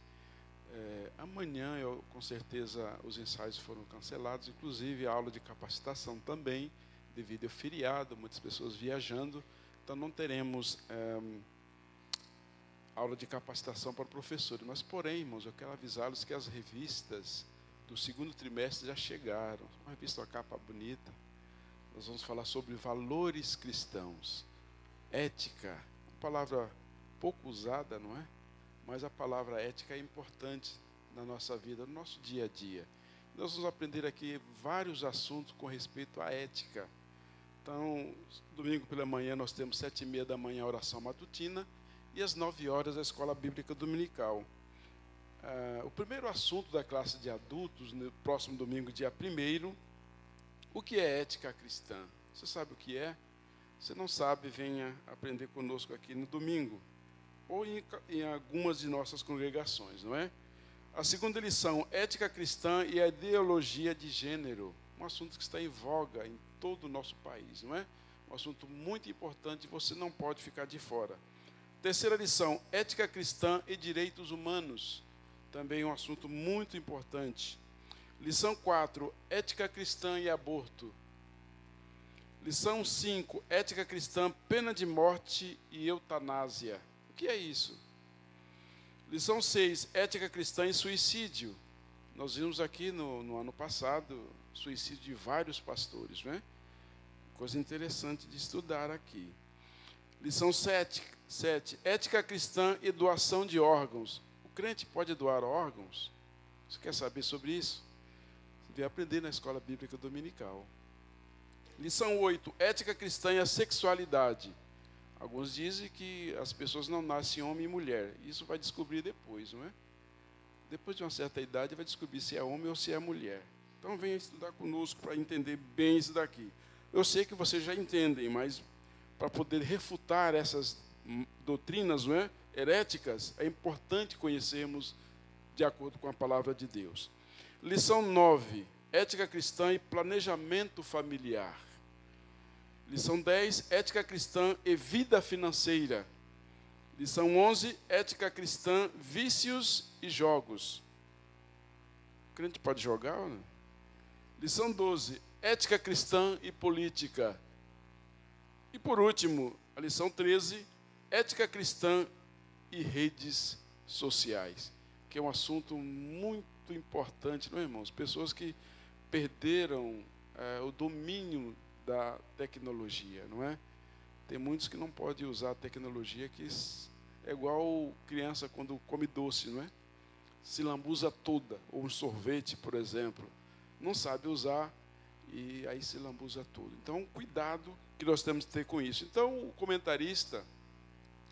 Speaker 3: Amanhã, com certeza, os ensaios foram cancelados, inclusive a aula de capacitação também, devido ao feriado, muitas pessoas viajando, então não teremos aula de capacitação para professores. Mas, porém, irmãos, eu quero avisá-los que as revistas do segundo trimestre já chegaram. Uma revista, uma capa bonita. Nós vamos falar sobre valores cristãos, ética, uma palavra pouco usada, não é? Mas a palavra ética é importante na nossa vida, no nosso dia a dia. Nós vamos aprender aqui vários assuntos com respeito à ética. Então, domingo pela manhã nós temos 7h30 da manhã a oração matutina e às 9h a escola bíblica dominical. O primeiro assunto da classe de adultos, no próximo domingo, dia 1º, o que é ética cristã? Você sabe o que é? Se não sabe, venha aprender conosco aqui no domingo, ou em algumas de nossas congregações, não é? A segunda lição, ética cristã e a ideologia de gênero, um assunto que está em voga em todo o nosso país, não é? Um assunto muito importante, você não pode ficar de fora. Terceira lição, ética cristã e direitos humanos, também um assunto muito importante. Lição 4, ética cristã e aborto. Lição 5, ética cristã, pena de morte e eutanásia. O que é isso? Lição 6, ética cristã e suicídio. Nós vimos aqui no ano passado suicídio de vários pastores, não é? Coisa interessante de estudar aqui. Lição 7, ética cristã e doação de órgãos. O crente pode doar órgãos? Você quer saber sobre isso? Você vai aprender na escola bíblica dominical. Lição 8, ética cristã e a sexualidade. Alguns dizem que as pessoas não nascem homem e mulher. Isso vai descobrir depois, não é? Depois de uma certa idade, vai descobrir se é homem ou se é mulher. Então, venha estudar conosco para entender bem isso daqui. Eu sei que vocês já entendem, mas para poder refutar essas doutrinas, não é, heréticas, é importante conhecermos de acordo com a palavra de Deus. Lição 9, ética cristã e planejamento familiar. Lição 10, ética cristã e vida financeira. Lição 11, ética cristã, vícios e jogos. O crente pode jogar ou não? Lição 12, ética cristã e política. E por último, a lição 13, ética cristã e redes sociais, que é um assunto muito importante, não é, irmãos? Pessoas que perderam o domínio da tecnologia, não é? Tem muitos que não podem usar a tecnologia, que é igual criança quando come doce, não é? Se lambuza toda, ou um sorvete, por exemplo, não sabe usar e aí se lambuza tudo. Então, cuidado que nós temos que ter com isso. Então, o comentarista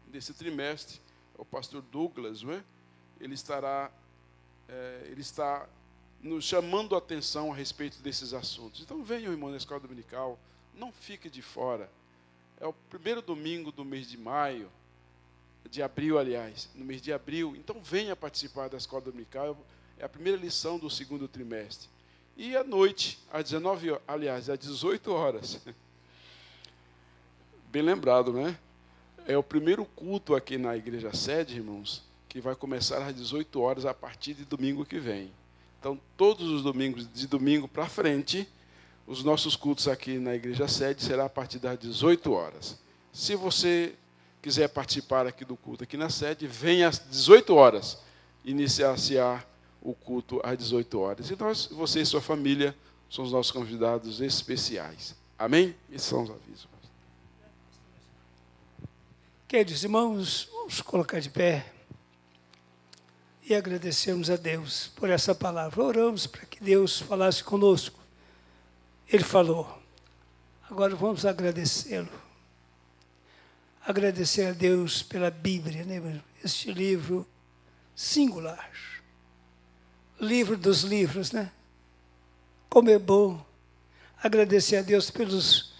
Speaker 3: desse trimestre é o pastor Douglas, não é? Ele está nos chamando a atenção a respeito desses assuntos. Então, venham, irmão, na escola dominical, não fique de fora. É o primeiro domingo do mês de maio, de abril, aliás, no mês de abril. Então, venha participar da escola dominical. É a primeira lição do segundo trimestre. E à noite, às 18 horas. Bem lembrado, né? É o primeiro culto aqui na igreja sede, irmãos, que vai começar às 18 horas a partir de domingo que vem. Então, todos os domingos, de domingo para frente, os nossos cultos aqui na igreja sede será a partir das 18 horas. Se você quiser participar aqui do culto aqui na sede, venha às 18 horas, iniciar o culto às 18 horas. E você e sua família, são os nossos convidados especiais. Amém? Esses são os avisos.
Speaker 1: Queridos irmãos, vamos colocar de pé e agradecermos a Deus por essa palavra. Oramos para que Deus falasse conosco. Ele falou. Agora vamos agradecê-lo. Agradecer a Deus pela Bíblia, né? Este livro singular. Livro dos livros, né? Como é bom agradecer a Deus pelos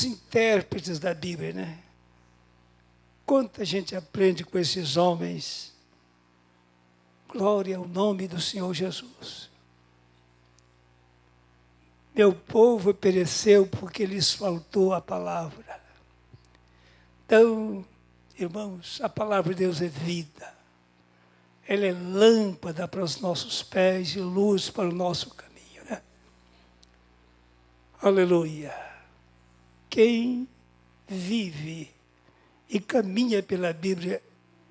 Speaker 1: intérpretes da Bíblia, né? Quanta gente aprende com esses homens. Glória ao nome do Senhor Jesus. Meu povo pereceu porque lhes faltou a palavra. Então, irmãos, a palavra de Deus é vida. Ela é lâmpada para os nossos pés e luz para o nosso caminho, né? Aleluia. Quem vive e caminha pela Bíblia,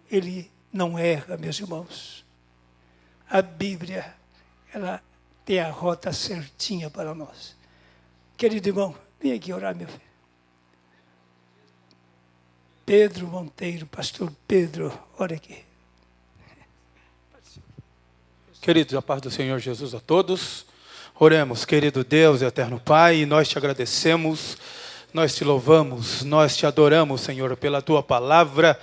Speaker 1: ele não erra, meus irmãos. A Bíblia, ela tem a rota certinha para nós. Querido irmão, vem aqui orar, meu filho. Pedro Monteiro, pastor Pedro, ora aqui.
Speaker 13: Queridos, a paz do Senhor Jesus a todos. Oremos, querido Deus e eterno Pai, e nós te agradecemos, nós te louvamos, nós te adoramos, Senhor, pela tua palavra,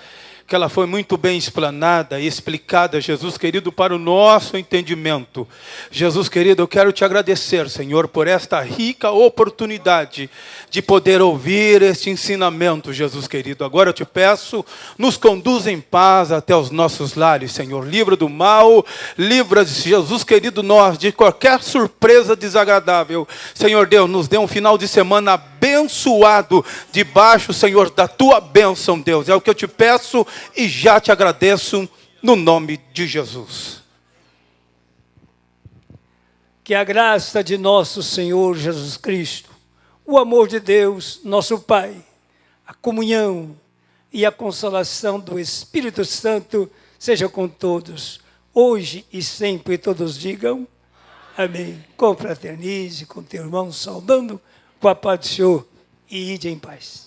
Speaker 13: que ela foi muito bem explanada e explicada, Jesus querido, para o nosso entendimento. Jesus querido, eu quero te agradecer, Senhor, por esta rica oportunidade de poder ouvir este ensinamento, Jesus querido. Agora eu te peço, nos conduz em paz até os nossos lares, Senhor. Livra do mal, livra, Jesus querido, nós de qualquer surpresa desagradável. Senhor Deus, nos dê um final de semana abençoado, debaixo, Senhor, da tua bênção, Deus. É o que eu te peço e já te agradeço no nome de Jesus.
Speaker 1: Que a graça de nosso Senhor Jesus Cristo, o amor de Deus, nosso Pai, a comunhão e a consolação do Espírito Santo seja com todos, hoje e sempre. Todos digam amém. Confraternize com teu irmão, saudando com a paz do Senhor e ide em paz.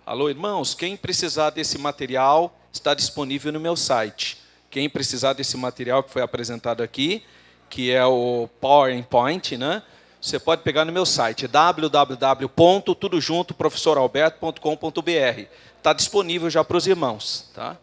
Speaker 11: Alô, irmãos, quem precisar desse material está disponível no meu site. Quem precisar desse material que foi apresentado aqui, que é o PowerPoint, né? Você pode pegar no meu site, www.tudojuntoprofessoralberto.com.br. Está disponível já para os irmãos, tá?